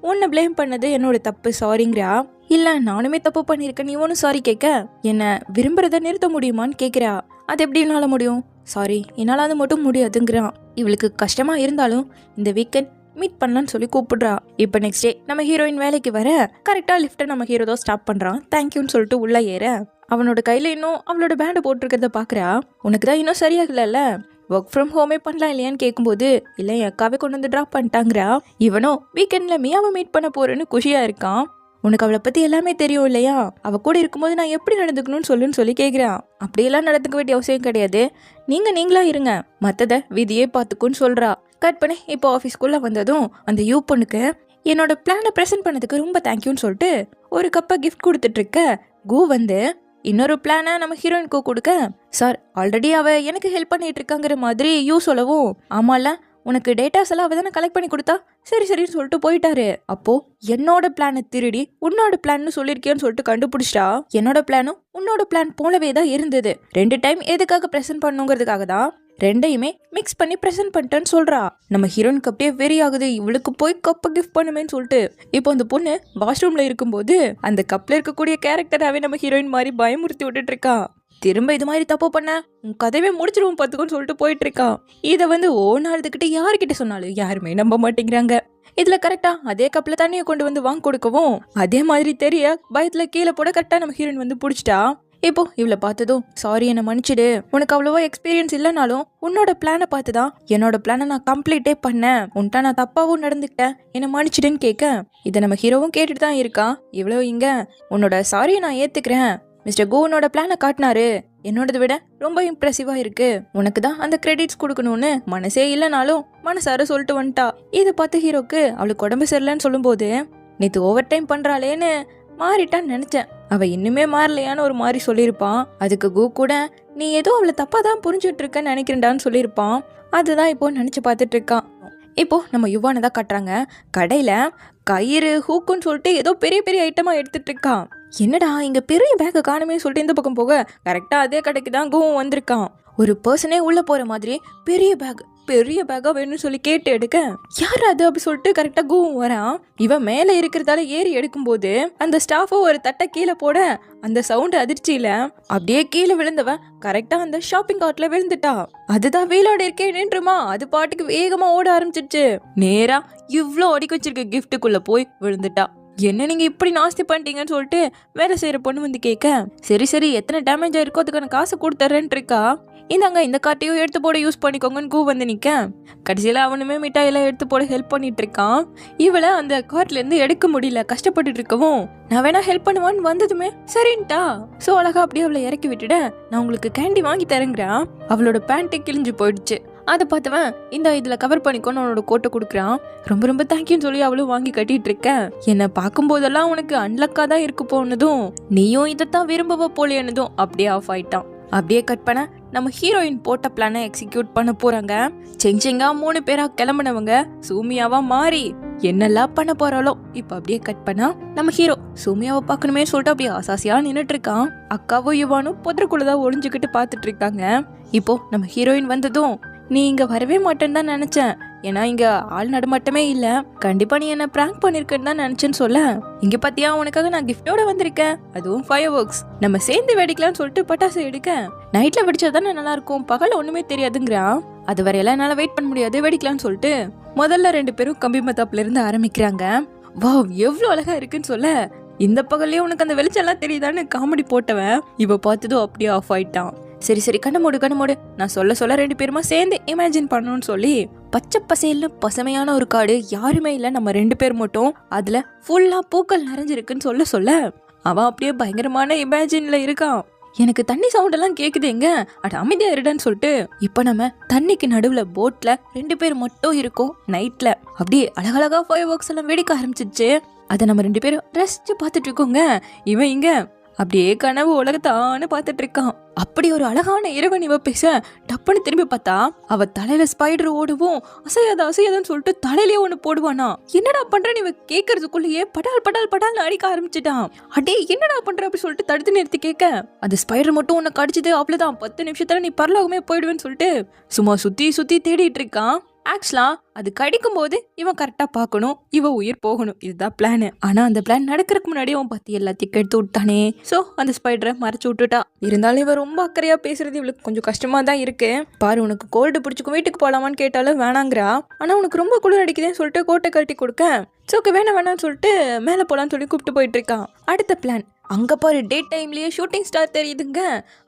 Speaker 1: உன்னை பிளேம் பண்ணது என்னோட தப்பு, சாரிங்கிறா. இல்ல நானுமே தப்பு பண்ணிருக்கேன், நீ ஒன்னும் சாரி கேட்க என்ன விரும்புறத நிறுத்த முடியுமான்னு கேக்குறா. அது எப்படி என்னால முடியும், சாரி என்னால அது மட்டும் முடியாதுங்கிறான். இவளுக்கு கஷ்டமா இருந்தாலும் இந்த வீக்கெண்ட் மீட் பண்ணலான்னு சொல்லி கூப்பிடுறா. இப்போ நெக்ஸ்ட் டே நம்ம ஹீரோயின் வேலைக்கு வர கரெக்டா லிஃப்ட்டை நம்ம ஹீரோ தான் ஸ்டாப் பண்றான். தேங்க்யூன்னு சொல்லிட்டு உள்ள ஏற அவனோட கையில இன்னும் அவளோட பேண்டை போட்டிருக்கிறத பாக்குறா. உனக்கு தான் இன்னும் சரியாகல, ஒர்க் ஃப்ரம் ஹோமே பண்ணலாம் இல்லையான்னு கேட்கும்போது இல்லை என் அக்காவே கொண்டு வந்து ட்ராப் பண்ணிட்டாங்கிறா. இவனோ வீக்கெண்ட்ல மியாவை மீட் பண்ண போறேன்னு குஷியா இருக்கான். உனக்கு அவளை பத்தி எல்லாமே தெரியும் இல்லையா, அவ கூட இருக்கும்போது நான் எப்படி நடந்துக்கணும்னு சொல்லி கேட்குறான். அப்படியெல்லாம் நடந்துக்க வேண்டிய அவசியம் கிடையாது, நீங்களா இருங்க, மற்றதை விதியே பார்த்துக்குன்னு சொல்றா. கட் பண்ணி இப்போ ஆஃபீஸ்க்குள்ள வந்ததும் அந்த யூ பொண்ணுக்கு என்னோட பிளானை ப்ரெசென்ட் பண்ணதுக்கு ரொம்ப தேங்க்யூன்னு சொல்லிட்டு ஒரு கப்பை கிஃப்ட் கொடுத்துட்டு இருக்க. கு வந்து இன்னொரு பிளானை நம்ம ஹீரோயினுக்கு கொடுக்க, சார் ஆல்ரெடி அவ எனக்கு ஹெல்ப் பண்ணிட்டு இருக்காங்கிற மாதிரி யூ சொல்லவும், ஆமால உனக்கு டேட்டாஸ் எல்லாம் அவ தானே கலெக்ட் பண்ணி கொடுத்தா, சரின்னு சொல்லிட்டு போயிட்டாரு. அப்போ என்னோட பிளானை திருடி உன்னோட பிளான்னு சொல்லியிருக்கேன்னு சொல்லிட்டு கண்டுபிடிச்சிட்டா. என்னோட பிளானும் உன்னோட பிளான் போலவே தான் இருந்தது. 2 டைம் எதுக்காக ப்ரெசென்ட் பண்ணுங்கிறதுக்காக தான் ரெண்டையுமே மிக்ஸ் பண்ணி ப்ரெசென்ட் பண்ணிட்டேன்னு சொல்றா. நம்ம ஹீரோனுக்கு அப்படியே வெறி ஆகுது, இவளுக்கு போய் கப்பை கிஃப்ட் பண்ணுமேன்னு சொல்லிட்டு. இப்போ அந்த பொண்ணு வாஷ்ரூம்ல இருக்கும்போது அந்த கப்ல இருக்கக்கூடிய கேரக்டராகவே நம்ம ஹீரோயின் மாதிரி பயமுறுத்தி விட்டுட்டு இருக்கா. திரும்ப இது மாதிரி தப்பு பண்ண உன் கதையே முடிச்சிருவோம் பார்த்துக்கோன்னு சொல்லிட்டு போயிட்டு இருக்கா. இதை வந்து ஓனாடுக்கிட்ட யாருக்கிட்ட சொன்னாலும் யாருமே நம்ப மாட்டேங்கிறாங்க. இதுல கரெக்டா அதே கப்ல தண்ணியை கொண்டு வந்து வாங்க கொடுக்கவும் அதே மாதிரி தெரிய பயத்துல கீழே போட கரெக்டா நம்ம ஹீரோயின் வந்து பிடிச்சிட்டா. இப்போ இவளை பார்த்ததும் சாரி என்னை மன்னிச்சிடு, உனக்கு அவ்வளவா எக்ஸ்பீரியன்ஸ் இல்லைனாலும் உன்னோட பிளானை பார்த்துதான் என்னோட பிளானை நான் கம்ப்ளீட்டே பண்ணேன், உன்ட்ட நான் தப்பாவும் நடந்துக்கிட்டேன், என்னை மன்னிச்சிடுன்னு கேட்க இதை நம்ம ஹீரோவும் கேட்டுட்டு தான் இருக்கா. இவ்வளோ இங்க உன்னோட சாரியை நான் ஏத்துக்கிறேன், மிஸ்டர் கோ உன்னோட பிளானை காட்டினாரு, என்னோடதை விட ரொம்ப இம்ப்ரெசிவா இருக்கு, உனக்கு தான் அந்த கிரெடிட்ஸ் கொடுக்கணும்னு மனசே இல்லைனாலும் மனசார சொல்லிட்டு வந்துட்டா. இதை பார்த்து ஹீரோக்கு அவளுக்கு உடம்பு சரியில்லைன்னு சொல்லும்போது நேற்று ஓவர் டைம் பண்றாளேன்னு மாறிட்டான்னு நினைச்சேன். அவ இன்னுமே மாறலையான்னு ஒரு மாதிரி சொல்லியிருப்பான். அதுக்கு கு கூட நீ ஏதோ அவளை தப்பா தான் புரிஞ்சுட்டு இருக்கன்னு நினைக்கிறேன்டான்னு சொல்லியிருப்பான். அதுதான் இப்போ நினைச்சு பார்த்துட்டு இருக்கான். இப்போ நம்ம யுவானை தான் காட்டுறாங்க. கடையில கயிறு ஹூக்குன்னு சொல்லிட்டு ஏதோ பெரிய பெரிய ஐட்டமா எடுத்துட்டு இருக்கான். என்னடா இங்க பெரிய பேக்கை காணுமே சொல்லிட்டு இந்த பக்கம் போக கரெக்டா அதே கடைக்கு தான் கோவம் வந்திருக்கான். ஒரு பர்சனே உள்ள போற மாதிரி பெரிய பேக்கா வேணும்னு சொல்லி கேட்டு எடுக்க யார் அது அப்படி சொல்லிட்டு கரெக்டா கோவம் வரான். இவன் மேல இருக்கிறதால ஏறி எடுக்கும் போது அந்த ஸ்டாஃபோ ஒரு தட்டை கீழே போட அந்த சவுண்ட் அதிர்ச்சியில அப்படியே கீழே விழுந்தவன் கரெக்டா அந்த ஷாப்பிங் கார்ட்ல விழுந்துட்டா. அதுதான் வீலோட இருக்கேன்னுமா அது பாட்டுக்கு வேகமா ஓட ஆரம்பிச்சிருச்சு. நேரா இவ்ளோ அடிக்க வச்சிருக்க கிஃப்ட்டுக்குள்ள போய் விழுந்துட்டா. என்ன நீங்க இப்படி நாஸ்தி பண்ணிட்டீங்கன்னு சொல்லிட்டு வேலை செய்யற பொண்ணு வந்து கேட்க சரி எத்தனை டேமேஜ் ஆயிருக்கோ அதுக்கான காசு கொடுத்துறேன்னு இருக்கா. இந்தாங்க இந்த கார்ட்டையும் எடுத்து போட யூஸ் பண்ணிக்கோங்கன்னு கூ வந்து நிக்க கடைசியில அவனுமே மிட்டாயெல்லாம் எடுத்து போட ஹெல்ப் பண்ணிட்டு இருக்கான். இவளை அந்த கார்ட்ல இருந்து எடுக்க முடியல, கஷ்டப்பட்டுட்டு இருக்கவும் நான் வேணா ஹெல்ப் பண்ணுவான்னு வந்ததுமே சரின்ட்டா. சோ அழகா அப்படியே அவளை இறக்கி விட்டுட நான் உங்களுக்கு கேண்டி வாங்கி தரேங்கிறான். அவளோட பேண்ட்டு கிழிஞ்சு போயிடுச்சு. அதை பார்த்தவன் இந்த இதுல கவர் பண்ணிக்கோன்னு அவனோட கோட்டை கொடுக்குறான். ரொம்ப தேங்க்யூன்னு சொல்லி அவளும் வாங்கி கட்டிட்டு இருக்க. என்னை பார்க்கும்போதெல்லாம் உனக்கு அன்லக்கா தான் இருக்கு போனதும் நீயும் இதைத்தான் விரும்பவ போலேன்னதும் அப்படியே ஆஃப் ஆயிட்டான். அப்படியே கட் பண்ண நம்ம ஹீரோயின் போட்ட பிளானை எக்ஸிக்யூட் பண்ண போறாங்க. செங்செங்கா 3 பேரா கிளம்பினவங்க சூமியாவா மாறி என்னெல்லாம் பண்ண போறாளோ. இப்ப அப்படியே கட் பண்ணா நம்ம ஹீரோ சூமியாவை பார்க்கணுமே சொல்லிட்டு அப்படியே ஆசாசியா நின்னுட்டு இருக்கான். அக்காவும் யுவானும் புதருக்குள்ளதான் ஒளிஞ்சுக்கிட்டு பாத்துட்டு இருக்காங்க. இப்போ நம்ம ஹீரோயின் வந்ததும் நீ இங்க வரவே மாட்டேன்னு தான் நினைச்சேன், ஏன்னா இங்க ஆள் நடமாட்டமே இல்ல, கண்டிப்பா நீ என்ன பிராங்க் பண்ணிருக்கன்னு தான் நினைச்சேன்னு சொல்ல இங்க பாத்தியா உனக்காக நான் கிஃப்டோட வந்திருக்கேன், அதுவும் ஃபயர் ஒர்க்ஸ், நம்ம சேர்ந்து வெடிக்கலாம்னு சொல்லிட்டு பட்டாசு எடுக்க நைட்ல வெடிச்சாதானே நல்லா இருக்கும், பகல ஒண்ணுமே தெரியாதுங்கிறான். அது வரையெல்லாம் என்னால வெயிட் பண்ண முடியாது, வெடிக்கலாம்னு சொல்லிட்டு முதல்ல 2 பேரும் கம்பி மத்தாப்புல இருந்து ஆரம்பிக்கிறாங்க. வாவ் எவ்வளவு அழகா இருக்குன்னு சொல்ல இந்த பகல்லே உனக்கு அந்த வெளிச்சம் எல்லாம் தெரியுதான்னு காமெடி போட்டவன் இவ பார்த்ததும் அப்படியே ஆஃப் ஆயிட்டான். சரி கண்ண மூடு நான் சொல்ல 2 பேருமா சேர்ந்து இமேஜின் பண்ணணும்னு சொல்லி பச்சை பசேல்னு பசுமையான ஒரு காடு, யாருமே இல்ல, நம்ம 2 பேர் மட்டும், அதுல ஃபுல்லா பூக்கள் நிறைஞ்சிருக்குன்னு சொல்ல அவன் அப்படியே பயங்கரமான இமேஜின்ல இருக்கான். எனக்கு தண்ணி சவுண்ட் எல்லாம் கேக்குதுங்க, அட அமைதியா இருடான்னு சொல்லிட்டு இப்ப நம்ம தண்ணிக்கு நடுவுல போட்ல 2 பேர் மட்டும் இருக்கோம். நைட்ல அப்படியே அழகழகா ஃபயர் ஒர்க்ஸ் எல்லாம் வெடிக்க ஆரம்பிச்சிச்சு. அதை நம்ம 2 பேரும் ரசிச்சு பாத்துட்டு இருக்கோங்க. இவன் இங்க அப்படியே கனவு உலகத்தான்னு பாத்துட்டு இருக்கான். அப்படி ஒரு அழகான இரவன் இவ பேச டப்புன்னு திரும்பி பார்த்தா அவ தலையில ஸ்பைடர் ஓடுவோம், அசையாதான்னு சொல்லிட்டு தலையிலேயே ஒண்ணு போடுவானா. என்னடா பண்றன்னு இவ கேட்கறதுக்குள்ளேயே படால் அடிக்க ஆரம்பிச்சுட்டான். அடே என்னடா பண்ற அப்படி சொல்லிட்டு தடுத்து நிறுத்தி கேட்க அது ஸ்பைடர் மட்டும் உன்னை கடிச்சது, அவ்வளவுதான் 10 நிமிஷத்துல நீ பரலோகமே போயிடுவேன்னு சொல்லிட்டு சும்மா சுத்தி தேடிட்டு இருக்கான். ஆக்சுவலா அது கடிக்கும் போது இவன் கரெக்டா பாக்கணும், இவ உயிர் போகணும், இதுதான் பிளான். ஆனா அந்த பிளான் நடக்கிறதுக்கு முன்னாடி அவன் பத்தி எல்லாத்தையும் கெடுத்து விட்டானே. சோ அந்த ஸ்பைடரை மறைச்சு விட்டுட்டா. இருந்தாலும் இவன் ரொம்ப அக்கறையா பேசுறது இவளுக்கு கொஞ்சம் கஷ்டமா தான் இருக்கு. பாரு உனக்கு கோல்டு பிடிச்சிக்கும், வீட்டுக்கு போலாமான்னு கேட்டாலும் வேணாங்கிறா. ஆனா உனக்கு ரொம்ப குளிர் அடிக்குதுன்னு சொல்லிட்டு கோட்டை கழட்டி கொடுக்க சோக்கு வேணாம்னு சொல்லிட்டு மேல போலான்னு சொல்லி கூப்பிட்டு போயிட்டு இருக்கான். அடுத்த பிளான் அங்க பாரு டே டைம்லயே ஷூட்டிங் ஸ்டார் தெரியுதுங்க,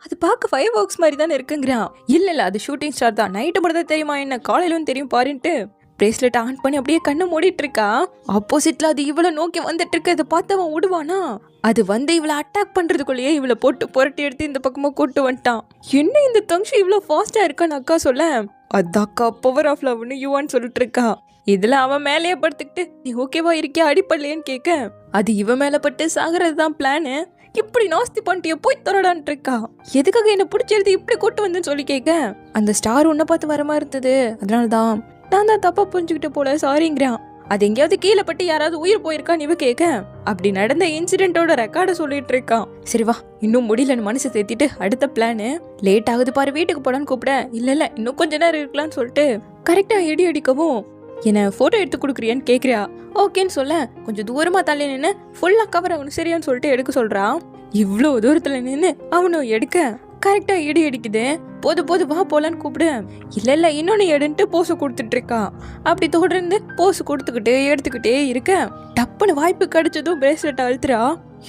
Speaker 1: அது பார்க்க ஃபயர் ஒர்க்ஸ் மாதிரி தானே இருக்குங்கிறான். இல்ல அது ஷூட்டிங் ஸ்டார் தான், நைட்டு மட்டும் தான் தெரியுமா, என்ன காலையிலும் தெரியும் பாருன்ட்டு பிரேஸ்லெட் ஆன் பண்ணி அப்படியே கண்ணு மூடிட்டு இருக்கா. ஆப்போசிட்ல அது இவளை நோக்கி வந்துட்டு இருக்கு. அதை பார்த்து அவன் விடுவானா, அது வந்து இவளை அட்டாக் பண்றதுக்குள்ளேயே இவளை போட்டு புரட்டி எடுத்து இந்த பக்கமா கூட்டு வந்துட்டான். என்ன இந்த தங்ஷி இவ்வளவு ஃபாஸ்டா இருக்கான்னு அக்கா சொல்ல அதாக்கா பவர் ஆஃப் லவ்னு யுவான்னு சொல்லிட்டு இருக்கா. இதுல அவன் மேலேயே படுத்துக்கிட்டு நீ ஓகேவா இருக்கியா அடிப்படலையேன்னு கேட்க அது இவன் மேல பட்டு சாகிறது தான் பிளானு. இப்படி நாஸ்தி பண்ணிட்டு போய் தரடான்ட்டு இருக்கா. எதுக்காக என்ன பிடிச்சிருது இப்படி கூட்டு வந்து சொல்லி கேட்க அந்த ஸ்டார் உன்னை பார்த்து வர மாதிரி இருந்தது, அதனாலதான் நான் தான் தப்பா புரிஞ்சுக்கிட்ட போல சாரிங்கிறான். அது எங்கேயாவது கீழே பட்டு யாராவது உயிர் போயிருக்கான்னு இவ கேட்க அப்படி நடந்த இன்சிடென்ட்டோட ரெக்கார்டை சொல்லிட்டு இருக்கான். சரி வா இன்னும் முடியலன்னு மனசை தேத்திட்டு அடுத்த பிளானு லேட் ஆகுது பாரு வீட்டுக்கு போடான்னு கூப்பிட இல்ல இன்னும் கொஞ்ச நேரம் இருக்கலாம்னு சொல்லிட்டு கரெக்டா எடி அடிக்கவும் என்ன போட்டோ எடுத்து கொடுக்குறியான்னு கேக்குறியா. ஓகேன்னு சொல்ல கொஞ்சம் தூரமா தள்ளி நின்று ஃபுல்லா கவர் ஆகணும் சரியான்னு சொல்லிட்டு எடுக்க சொல்றான். இவ்வளவு தூரத்துல நின்று அவனும் எடுக்க கரெக்டா இடி அடிக்குது. போது வா போலான்னு கூப்பிடு. இல்ல இன்னொன்னு எடுன்ட்டு போஸ் கொடுத்துட்டு இருக்கான். அப்படி தொடர்ந்து போஸ் கொடுத்துக்கிட்டே எடுத்துக்கிட்டே இருக்க டப்புன்னு வாய்ப்பு கிடைச்சதும் பிரேஸ்லெட் அழுத்துறா.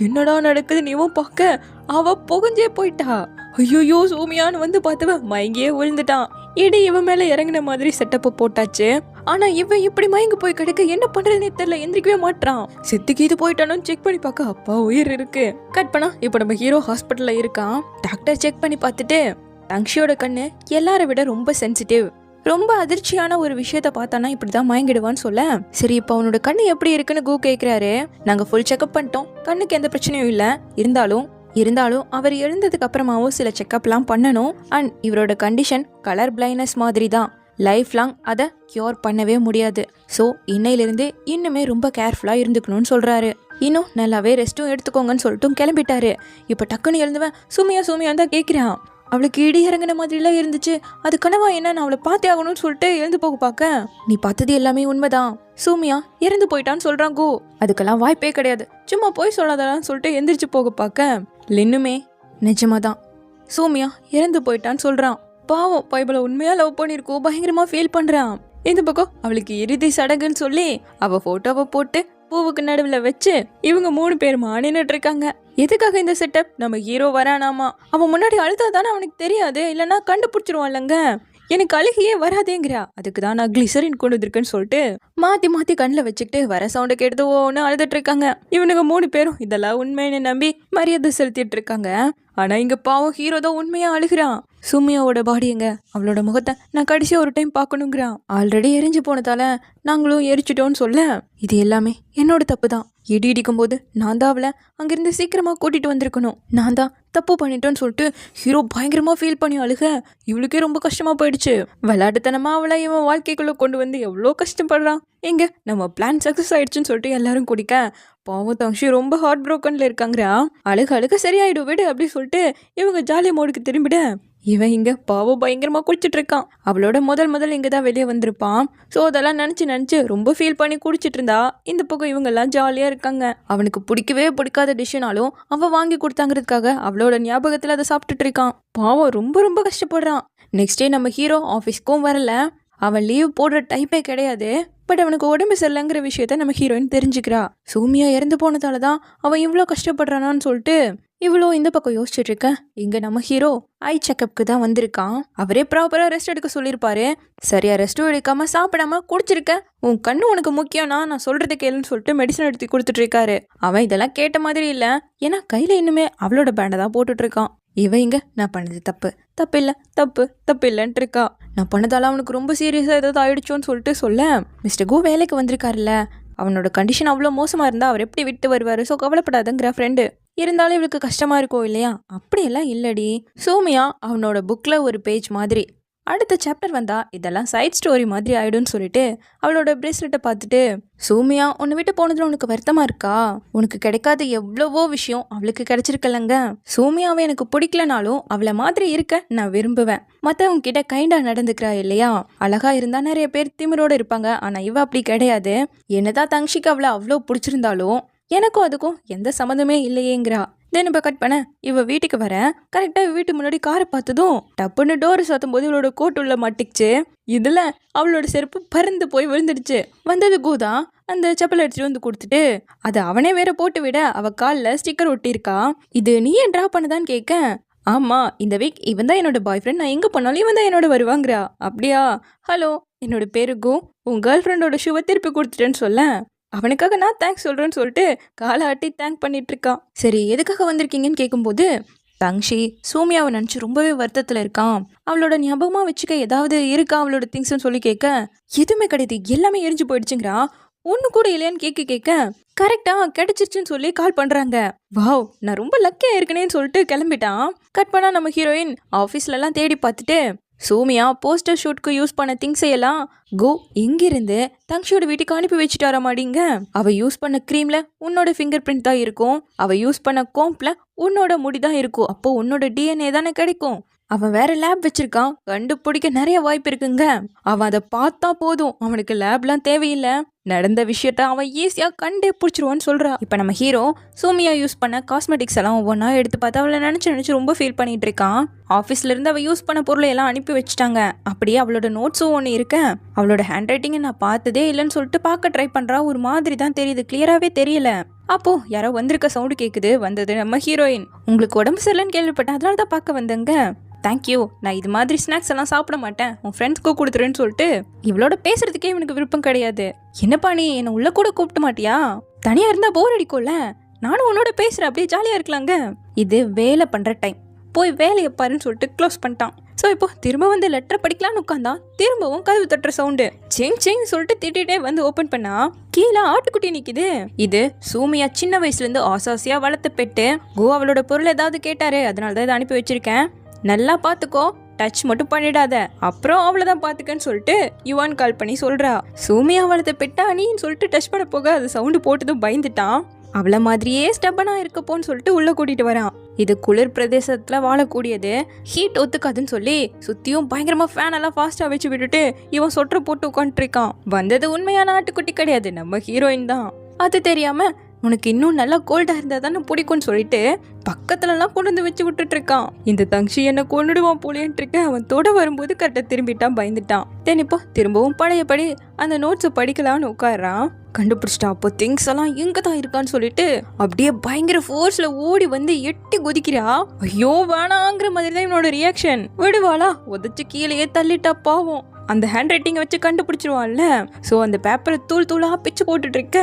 Speaker 1: என்னடா நடக்குது நீவும் பார்க்க அவ புகஞ்சே போயிட்டா. ஐயோ சூமியான்னு வந்து பார்த்தவ மயங்கியே விழுந்துட்டான். இடி இவன் மேல இறங்கின மாதிரி செட்டப்ப போட்டாச்சு. ஆனா இவன் இப்படி மயங்கி போய் கிடக்க என்ன பண்றதுனே தெரியல, எந்திரிக்கவே மாட்டான். செத்துக்கு இது போயிட்டானு செக் பண்ணி பார்க்க அப்பா உயிர் இருக்கு. கட் பண்ணா இப்ப நம்ம ஹீரோ ஹாஸ்பிட்டல்ல இருக்கான். டாக்டர் செக் பண்ணி பார்த்துட்டு தங்ஷியோட கண்ணு எல்லாரை விட ரொம்ப சென்சிட்டிவ், ரொம்ப அதிர்ச்சியான ஒரு விஷயத்த பார்த்தானா இப்படிதான் மயங்கிடுவான்னு சொல்ல, சரி இப்ப அவனோட கண்ணு எப்படி இருக்குன்னு கோ கேக்குறாரு. நாங்க ஃபுல் செக்அப் பண்ணிட்டோம், கண்ணுக்கு எந்த பிரச்சனையும் இல்ல, இருந்தாலும் அவர் எழுந்ததுக்கு அப்புறமாவும் சில செக்அப்லாம் பண்ணணும். அண்ட் இவரோட கண்டிஷன் கலர் பிளைண்ட்னஸ் மாதிரி தான், லைஃப் லாங் அதை கியூர் பண்ணவே முடியாது. ஸோ இன்னையிலிருந்து இன்னுமே ரொம்ப கேர்ஃபுல்லாக இருந்துக்கணும்னு சொல்கிறாரு. இன்னும் நல்லாவே ரெஸ்ட்டும் எடுத்துக்கோங்கன்னு சொல்லிட்டும் கிளம்பிட்டாரு. இப்போ டக்குன்னு எழுந்துவன் சுமியா தான் கேட்குறான். அவளுக்கு இடி இறங்கின மாதிரிலாம் இருந்துச்சு, அது கனவா என்ன, நான் அவளை பார்த்தே ஆகணும்னு சொல்லிட்டு எழுந்து போக பார்க்க, நீ பார்த்தது எல்லாமே உண்மைதான், சூமியா இறந்து போயிட்டான்னு சொல்றான் கோ. அதுக்கெல்லாம் வாய்ப்பே கிடையாது, சும்மா போய் சொல்லாதான்னு சொல்லிட்டு எந்திரிச்சு போக பார்க்க லின்னுமே நிஜமாதான் சூமியா இறந்து போயிட்டான்னு சொல்றான். பாவம் பைபிள உண்மையா லவ் பண்ணிருக்கோம், பயங்கரமா ஃபீல் பண்றான். இந்த பக்கம் அவளுக்கு இறுதி சடங்குன்னு சொல்லி அவ போட்டோவை போட்டு பூவுக்கு நடுவில் வச்சு இவங்க 3 பேருமா நின்றுட்டு இருக்காங்க. எதுக்காக இந்த செட்டப்? நம்ம ஹீரோ வரானாமா, அவன் முன்னாடி அழுதாதானே அவனுக்கு தெரியாது, இல்லைன்னா கண்டுபிடிச்சிருவான்லங்க. எனக்கு அழுகையே வராதேங்கிறா, அதுக்கு தான் நான் கிளிசரின் கொண்டு வந்திருக்கேன்னு சொல்லிட்டு மாத்தி கண்ணில் வச்சுக்கிட்டு வர சவுண்டை கேட்டு ஒன்று அழுதுட்டு இருக்காங்க. இவனுங்க 3 பேரும் இதெல்லாம் உண்மைன்னு நம்பி மரியாதை செலுத்திட்டு இருக்காங்க. ஆனா இங்க பாவம் ஹீரோ தான் உண்மையா அழுகிறான். சுமியாவோட பாடி எங்க, அவளோட முகத்தை நான் கடைசியா ஒரு டைம் பார்க்கணுங்கிறான். ஆல்ரெடி எரிஞ்சு போனதால நாங்களும் எரிச்சிட்டோன்னு சொல்ல, இது எல்லாமே என்னோட தப்பு தான், இடி இடிக்கும் போது நான் தான் அவளை அங்கிருந்து சீக்கிரமா கூட்டிட்டு வந்திருக்கணும், நான் தான் தப்பு பண்ணிட்டோன்னு சொல்லிட்டு ஹீரோ பயங்கரமா ஃபீல் பண்ணி அழுக இவளுக்கே ரொம்ப கஷ்டமா போயிடுச்சு. விளையாட்டுத்தனமா அவளை இவன் வாழ்க்கைக்குள்ள கொண்டு வந்து எவ்வளோ கஷ்டப்படுறான். எங்க நம்ம பிளான் சக்சஸ் ஆயிடுச்சுன்னு சொல்லிட்டு எல்லாரும் குடிக்க பாவம் தங்ஷி ரொம்ப ஹார்ட் ப்ரோக்கன்ல இருக்காங்கிறா. அழுக சரியாயிடும் விடு அப்படின்னு சொல்லிட்டு இவங்க ஜாலி மோடுக்கு திரும்பிட, இவன் இங்க பாவம் பயங்கரமா குடிச்சிட்டு இருக்கான். அவளோட முதல் இங்கதான் வெளியே வந்திருப்பான். ஸோ அதெல்லாம் நினைச்சு ரொம்ப ஃபீல் பண்ணி குடிச்சிட்டு இருந்தா இந்த பக்கம் இவங்க எல்லாம் ஜாலியா இருக்காங்க. அவனுக்கு பிடிக்கவே பிடிக்காத டிஷ்னாலும் அவன் வாங்கி கொடுத்தாங்கிறதுக்காக அவளோட ஞாபகத்துல அதை சாப்பிட்டுட்டு இருக்கான். பாவம் ரொம்ப கஷ்டப்படுறான். நெக்ஸ்ட் டே நம்ம ஹீரோ ஆஃபீஸ்க்கும் வரல, அவன் லீவ் போடுற டைப்பே கிடையாது. பட் அவனுக்கு உடம்பு சரியில்லைங்கிற விஷயத்த நம்ம ஹீரோயின் தெரிஞ்சுக்கிறா. சூமியா இறந்து போனதால தான் அவன் இவ்வளோ கஷ்டப்படுறானான்னு சொல்லிட்டு இவ்வளோ இந்த பக்கம் யோசிச்சுட்டு இருக்க. இங்க நம்ம ஹீரோ ஐ செக்அப்க்கு தான் வந்திருக்கான். அவரே ப்ராப்பரா ரெஸ்ட் எடுக்க சொல்லியிருப்பாரு. சரியா ரெஸ்ட்டும் எடுக்காம சாப்பிடாம குடிச்சிருக்க, உன் கண்ணு உனக்கு முக்கியம்னா நான் சொல்றது கேளுன்னு சொல்லிட்டு மெடிசன் எடுத்து கொடுத்துட்டு இருக்காரு. அவன் இதெல்லாம் கேட்ட மாதிரி இல்ல, ஏன்னா கையில இன்னுமே அவளோட பேண்டை தான் போட்டுட்டு இருக்கான். இவன் இங்க நான் பண்ணது தப்பு இல்லைன்ட்டு இருக்கா. நான் பண்ணதால அவனுக்கு ரொம்ப சீரியஸா ஏதாவது ஆயிடுச்சோன்னு சொல்லிட்டு சொல்ல, மிஸ்டர் கோ வேலைக்கு வந்திருக்காருல்ல, அவனோட கண்டிஷன் அவ்வளோ மோசமா இருந்தா அவர் எப்படி விட்டு வருவாரு, ஸோ கவலைப்படாதங்கிற ஃப்ரெண்டு. இருந்தாலும் இவளுக்கு கஷ்டமா இருக்கும் இல்லையா, அப்படியெல்லாம் இல்லடி. சூமியா அவனோட புக்ல ஒரு பேஜ் மாதிரி, அடுத்த சாப்டர் வந்தா இதெல்லாம் சைட் ஸ்டோரி மாதிரி ஆயிடும்னு சொல்லிட்டு அவளோட பிரேஸ்லெட்டை பார்த்துட்டு, சூமியா உன்னை விட்டு போனதுல உனக்கு வருத்தமா இருக்கா, உனக்கு கிடைக்காத எவ்வளவோ விஷயம் அவளுக்கு கிடைச்சிருக்கலங்க. சூமியாவை எனக்கு பிடிக்கலனாலும் அவளை மாதிரி இருக்க நான் விரும்புவேன். மற்றவங்க கிட்ட கைண்டா நடந்துக்கிறா இல்லையா, அழகா இருந்தா நிறைய பேர் திமிரோட இருப்பாங்க, ஆனா இவ அப்படி கிடையாது. என்னதான் தங்ஷிக்கு அவளை அவ்வளோ பிடிச்சிருந்தாலும் எனக்கும் அதுக்கும் எந்த சம்மந்தமே இல்லையேங்கிறா. தென் இப்போ கட் பண்ண இவ வீட்டுக்கு வர கரெக்டாக இவ வீட்டு முன்னாடி காரை பார்த்ததும் டப்புன்னு டோர் சாத்தும் போது இவளோட கோட் உள்ள மாட்டிக்கிச்சு. இதுல அவளோட செருப்பு பறந்து போய் விழுந்துடுச்சு. வந்தது கூதா அந்த செப்பல் எடுத்துட்டு வந்து கொடுத்துட்டு அதை அவனே வேற போட்டு விட அவ காலில் ஸ்டிக்கர் ஒட்டியிருக்கா. இது நீ ஏன் ட்ரா பண்ணதான்னு கேட்க, ஆமா இந்த வீக் இவன் தான் என்னோட பாய் ஃப்ரெண்ட், நான் எங்க போனாலும் இவன் தான் என்னோட வருவாங்கிறா. அப்படியா, ஹலோ என்னோட பேரு கோ, உன் கேர்ள் ஃப்ரெண்டோட ஷூவை திருப்பி கொடுத்துட்டேன்னு சொல்ல, அவனுக்காக நான் தேங்க்ஸ் சொல்கிறேன்னு சொல்லிட்டு காலை ஆட்டி தேங்க் பண்ணிட்டு இருக்கான். சரி எதுக்காக வந்திருக்கீங்கன்னு கேட்கும்போது, தங்ஷி சூமியாவை நினச்சி ரொம்பவே வருத்தத்தில் இருக்கான், அவளோட ஞாபகமாக வச்சுக்க ஏதாவது இருக்கா அவளோட திங்ஸ்ன்னு சொல்லி கேட்க, எதுவுமே கிடையாது எல்லாமே எரிஞ்சு போயிடுச்சுங்கிறா. ஒன்று கூட இல்லையான்னு கேட்க கரெக்டா கிடைச்சிருச்சுன்னு சொல்லி கால் பண்ணுறாங்க. வாவ் நான் ரொம்ப லக்கியாக இருக்கனேன்னு சொல்லிட்டு கிளம்பிட்டான். கட் பண்ணால் நம்ம ஹீரோயின் ஆஃபீஸ்லலாம் தேடி பார்த்துட்டு சூமியா போஸ்டர் ஷூட்க்கு யூஸ் பண்ண திங்ஸ் எல்லாம் கோ எங்கிருந்து தங்ஷியோட வீட்டுக்கு அனுப்பி வச்சுட்டாரா மாடிங்க. அவ யூஸ் பண்ண கிரீம்ல உன்னோட ஃபிங்கர் பிரிண்ட் தான் இருக்கும், அவ யூஸ் பண்ண கோம்ப்ல உன்னோட முடி தான் இருக்கும், அப்போ உன்னோட டிஎன்ஏ தானே கிடைக்கும். அவன் வேற லேப் வச்சிருக்கான், கண்டுபிடிக்க நிறைய வாய்ப்பு இருக்குங்க. அவன் அதை பார்த்தா போதும், அவனுக்கு லேப்லாம் தேவையில்லை, நடந்த விஷயத்த அவன் ஈஸியா கண்டே பிடிச்சிருவான்னு சொல்றா. இப்ப நம்ம ஹீரோ சோமியா யூஸ் பண்ண காஸ்மெட்டிக்ஸ் எல்லாம் ஒவ்வொன்றா எடுத்து பார்த்து அவளை நினைச்சு ரொம்ப ஃபீல் பண்ணிட்டு இருக்கான். ஆஃபீஸ்ல இருந்து அவள் யூஸ் பண்ண பொருளை எல்லாம் அனுப்பி வச்சுட்டாங்க. அப்படியே அவளோட நோட்ஸும் ஒன்று இருக்க. அவளோட ஹேண்ட் ரைட்டிங்கை நான் பார்த்ததே இல்லைன்னு சொல்லிட்டு பார்க்க ட்ரை பண்றா. ஒரு மாதிரி தான் தெரியுது, கிளியராகவே தெரியல. அப்போ யாரோ வந்திருக்க சவுண்டு கேட்குது. வந்தது நம்ம ஹீரோயின். உங்களுக்கு உடம்பு சரியில்லைன்னு கேள்விப்பட்டேன், அதனால தான் பார்க்க வந்தேங்க. தேங்க்யூ, நான் இது மாதிரி ஸ்நாக்ஸ் எல்லாம் சாப்பிட மாட்டேன், உன் ஃப்ரெண்ட்ஸ்க்கு கொடுத்துருன்னு சொல்லிட்டு இவளோட பேசுறதுக்கே இவனுக்கு விருப்பம் கிடையாது. என்னப்பா நீ என்னை உள்ள கூட கூப்பிட்டு மாட்டியா? தனியா இருந்தா போர் அடிக்கும்ல, நானும் உன்னோட பேசுறேன், அப்படியே ஜாலியா இருக்கலாங்க. இது வேலை பண்ற டைம், போய் வேலையை பாருன்னு சொல்லிட்டு க்ளோஸ் பண்ணிட்டான். ஸோ இப்போ திரும்ப வந்து லெட்டர் படிக்கலான்னு உட்காந்தான். திரும்பவும் கதவு தட்டுற சவுண்டு. சேங் சொல்லிட்டு திட்டிகிட்டே வந்து ஓப்பன் பண்ணா கீழே ஆட்டுக்குட்டி நிக்குது. இது சூமியா சின்ன வயசுல இருந்து ஆசாசியா வளர்த்த பெட்டு. கோ அவளோட பொருள் ஏதாவது கேட்டாரு, அதனால தான் இதை அனுப்பி வச்சிருக்கேன், நல்லா பாத்துக்கோ, டச் மட்டும் பண்ணிடாத, அப்புறம் அவ்வளவுதான் பாத்துக்கன்னு சொல்லிட்டு யுவான் கால் பண்ணி சொல்றா. சூமியா வளர்த்த பெட்டா நீன்னு சொல்லிட்டு டச் பண்ண போக அது சவுண்டு போட்டதும் பயந்துட்டான். அவளை மாதிரியே ஸ்டெப்பனா இருக்கப்போன்னு சொல்லிட்டு உள்ள கூட்டிட்டு வரான். இது குளிர் பிரதேசத்துல வாழக்கூடியது, ஹீட் ஒத்துக்காதுன்னு சொல்லி சுத்தியும் பயங்கரமா ஃபேன் எல்லாம் ஃபாஸ்டா வச்சு விட்டுட்டு இவன் சொட்டரை போட்டு உட்காந்துட்டு இருக்கான். வந்தது உண்மையான ஆட்டுக்குட்டி கிடையாது, நம்ம ஹீரோயின் தான். அது தெரியாம உனக்கு இன்னும் நல்லா கோல்டா இருந்தா தானே பிடிக்கும்னு சொல்லிட்டு பக்கத்துல எல்லாம் கொண்டு வந்து வச்சு விட்டுட்டு இருக்கான். இந்த தங்ஷி என்ன கொண்டுடுவான் போலேன்ட்டு இருக்க. அவன் தொட வரும்போது கரெக்டா திரும்பிட்டான், பயந்துட்டான். தென் இப்போ திரும்பவும் பழையபடி அந்த நோட்ஸை படிக்கலான்னு உட்காடுறான். கண்டுபிடிச்சிட்டா. அப்போ திங்ஸ் எல்லாம் எங்க தான் இருக்கான்னு சொல்லிட்டு அப்படியே பயங்கர ஃபோர்ஸ்ல ஓடி வந்து எட்டி குதிக்கிறா. ஐயோ வேணாங்கிற மாதிரி தான் இவனோட ரியாக்ஷன். விடுவாளா, உதச்சு கீழே தள்ளிட்டா பாவம். அந்த ஹேண்ட் ரைட்டிங்கை வச்சு கண்டுபிடிச்சிருவான்ல. ஸோ அந்த பேப்பரை தூளா பிச்சு போட்டுட்டு இருக்க.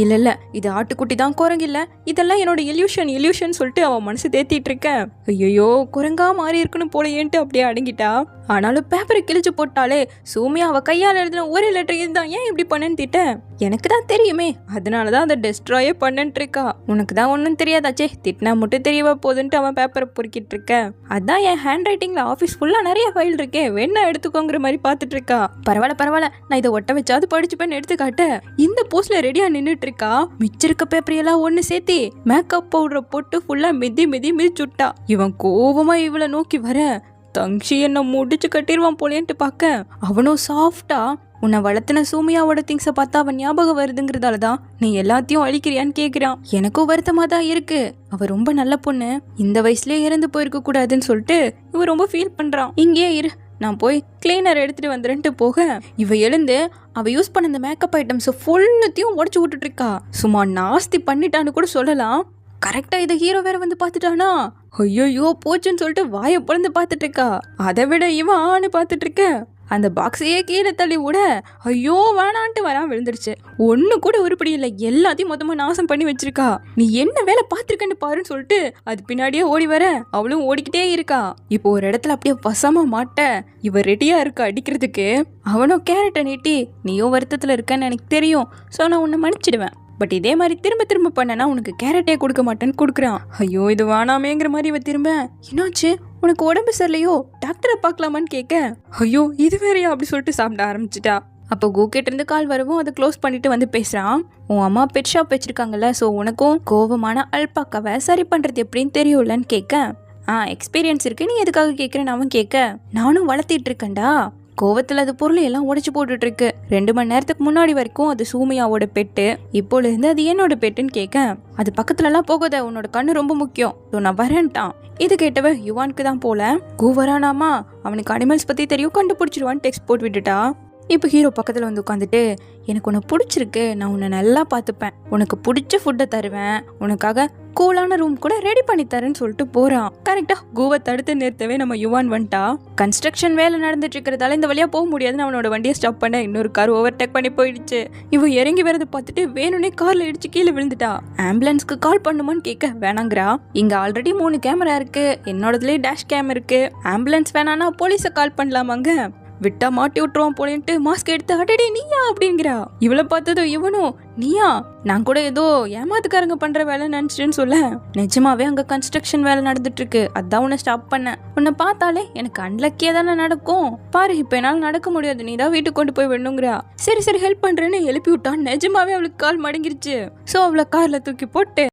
Speaker 1: இல்ல இது ஆட்டுக்குட்டி தான், குரங்கு இல்ல, இதெல்லாம் என்னோட இல்யூஷன் சொல்லிட்டு அவன் மனசு தேத்திட்டு இருக்க. ஐயோ குரங்கா மாறி இருக்கணும் போல ஏன்ட்டு அப்படியே அடங்கிட்டா. ஆனாலும் பேப்பரை கிழிச்சு போட்டாலே சோமியா அவ கையால் எழுதின ஒரே லெட்டர் இதுதான், ஏன் இப்படி பண்ணன்னு திட்ட. எனக்கு தான் தெரியுமே, அதனாலதான் அதை டெஸ்ட்ராயே பண்ணன்ட்டு இருக்கா. உனக்கு தான் ஒன்றும் தெரியாதாச்சே, திட்டினா மட்டும் தெரியவா போதுன்ட்டு அவன் பேப்பரை பொறுக்கிட்டு இருக்க. அதான் என் ஹேண்ட் ரைட்டிங்ல ஆஃபீஸ் ஃபுல்லா நிறைய ஃபைல் இருக்கே, வேணா எடுத்துக்கோங்கிற மாதிரி பார்த்துட்டு இருக்கா. பரவாயில்ல நான் இதை ஒட்ட வச்சாவது படிச்சுப்பேன்னு எடுத்துக்காட்ட இந்த போஸ்ட்ல ரெடியா நின்றுட்டு இருக்கா. மிச்சிருக்க பேப்பர் எல்லாம் ஒண்ணு சேர்த்தி மேக்கப் பவுடரை போட்டு ஃபுல்லா மிதி சுட்டா. இவன் கோவமா இவளை நோக்கி வர தங்ஷி என்ன முடிச்சு கட்டிடுவான் போலேன்ட்டு பார்க்க அவனும் சாஃப்டா உன்னை வளர்த்தின சூமியாவோட திங்ஸை பார்த்தா அவன் ஞாபகம் வருதுங்கிறதாலதான் நீ எல்லாத்தையும் அழிக்கிறியான்னு கேட்கிறான். எனக்கும் வருத்தமா தான் இருக்கு, அவ ரொம்ப நல்ல பொண்ணு, இந்த வயசுலயே இறந்து போயிருக்க கூடாதுன்னு சொல்லிட்டு இவ ரொம்ப ஃபீல் பண்றான். இங்கே இரு, நான் போய் கிளீனர் எடுத்துட்டு வந்துருன்ட்டு போக இவ எழுந்து அவ யூஸ் பண்ண இந்த மேக்கப் ஐட்டம்ஸ் ஃபுல்லத்தையும் உடச்சு விட்டுட்டு இருக்கா. சும்மா நாஸ்தி பண்ணிட்டான்னு கூட சொல்லலாம். கரெக்டா இதை ஹீரோ வேற வந்து பாத்துட்டானா. ஐயோ போச்சுன்னு சொல்லிட்டு வாயை பிறந்து பாத்துட்டு இருக்கா. அதை விட இவன் ஆன்னு பாத்துட்டு இருக்க. அந்த பாக்ஸையே கீழே தள்ளி விட ஐயோ வேணான்ட்டு வரான், விழுந்துருச்சு. ஒண்ணு கூட உருப்படி இல்லை, எல்லாத்தையும் மொத்தமா நாசம் பண்ணி வச்சிருக்கா. நீ என்ன வேலை பார்த்திருக்கன்னு பாருன்னு சொல்லிட்டு அது பின்னாடியே ஓடி வர அவளும் ஓடிக்கிட்டே இருக்கா. இப்போ ஒரு இடத்துல அப்படியே வசமா மாட்ட இவ ரெடியா இருக்கா அடிக்கிறதுக்கு. அவனும் கேரட்டை நீட்டி நீயும் வருத்தத்துல இருக்கன்னு எனக்கு தெரியும், ஸோ நான் உன்னை மன்னிச்சிடுவேன், பட் இதே மாதிரி திரும்ப பண்ணனா உனக்கு கேரட்டே கொடுக்க மாட்டேன்னு கொடுக்குறான். ஐயோ இது வேணாமேங்கிற மாதிரி இவ திரும்ப என்னாச்சு உனக்கு உடம்பு சரியில்லையோ டாக்டரை பார்க்கலாமான்னு கேட்க ஐயோ இது வேறையா அப்படி சொல்லிட்டு சாப்பிட ஆரம்பிச்சிட்டா. அப்போ கோகேட் இருந்து கால் வரவும் அதை க்ளோஸ் பண்ணிட்டு வந்து பேசுறான். உன் அம்மா பெட் ஷாப் வச்சிருக்காங்கல்ல, ஸோ உனக்கும் கோவமான அல்பாக்காவை சரி பண்றது எப்படின்னு தெரியும்லன்னு கேட்க எக்ஸ்பீரியன்ஸ் இருக்கு, நீ எதுக்காக கேட்குறேன்னு அவன் கேட்க நானும் வளர்த்திட்டு இருக்கேன்டா. கோவத்துல அது பொருளை எல்லாம் உடைச்சு போட்டுட்டு இருக்கு. 2 மணி நேரத்துக்கு முன்னாடி வரைக்கும் அது சூமியாவோட பெட்டு, இப்போல இருந்து அது என்னோட பெட்டுன்னு கேட்க அது பக்கத்துல எல்லாம் போகாத, உன்னோட கண்ணு ரொம்ப முக்கியம், நான் வரேன்ட்டான். இது கேட்டவ யுவானுக்கு தான் போல. கூவரானாமா, அவனுக்கு அனிமல்ஸ் பத்தி தெரியும், கண்டுபிடிச்சிருவான்னு டெக்ஸ்ட் போட்டு விட்டுட்டா. இப்போ ஹீரோ பக்கத்தில் வந்து உட்காந்துட்டு எனக்கு உன்னை பிடிச்சிருக்கு, நான் உன்னை நல்லா பார்த்துப்பேன், உனக்கு பிடிச்ச ஃபுட்டை தருவேன், உனக்காக கூலான ரூம் கூட ரெடி பண்ணி தரேன்னு சொல்லிட்டு போறான். கரெக்டா கூவை தடுத்து நிறுத்தவே நம்ம யுவான் வந்துட்டா. கன்ஸ்ட்ரக்ஷன் வேலை நடந்துட்டு இருக்கிறதால இந்த வழியா போக முடியாதுன்னு அவனோட வண்டியை ஸ்டாப் பண்ண இன்னொரு கார் ஓவர்டேக் பண்ணி போயிடுச்சு. இவன் இறங்கி வரதை பார்த்துட்டு வேணும்னே கார்ல இடிச்சு கீழே விழுந்துட்டா. ஆம்புலன்ஸ்க்கு கால் பண்ணுமான்னு கேட்க வேணாங்கிறா. இங்க ஆல்ரெடி 3 கேமரா இருக்கு, என்னோடதுலயே டேஷ் கேம் இருக்கு, ஆம்புலன்ஸ் வேணானா போலீஸை கால் பண்ணலாமாங்க, விட்டா மாட்டி விட்டுருவான் போலேன்ட்டு மாஸ்க் எடுத்து அடடே நீயா அப்படிங்கிறா. இவளை பார்த்ததும் இவனும் நீயா, நான் கூட ஏதோ ஏமாத்துக்காரங்க பண்ற வேலை நினைச்சிட்டுன்னு சொல்ல நிஜமாவே அங்க கன்ஸ்ட்ரக்ஷன் வேலை நடந்துட்டு இருக்கு, அதான் உன்னை ஸ்டாப் பண்ண, உன்னை பார்த்தாலே எனக்கு அன்லக்கியா தானே நடக்கும், பாரு இப்ப என்னால நடக்க முடியாது, நீ தான் வீட்டுக்கு கொண்டு போய் விடணுங்கிறா. சரி ஹெல்ப் பண்றேன்னு எழுப்பி விட்டான். நிஜமாவே அவளுக்கு கால் மடங்கிருச்சு. சோ அவளை கார்ல தூக்கி போட்டு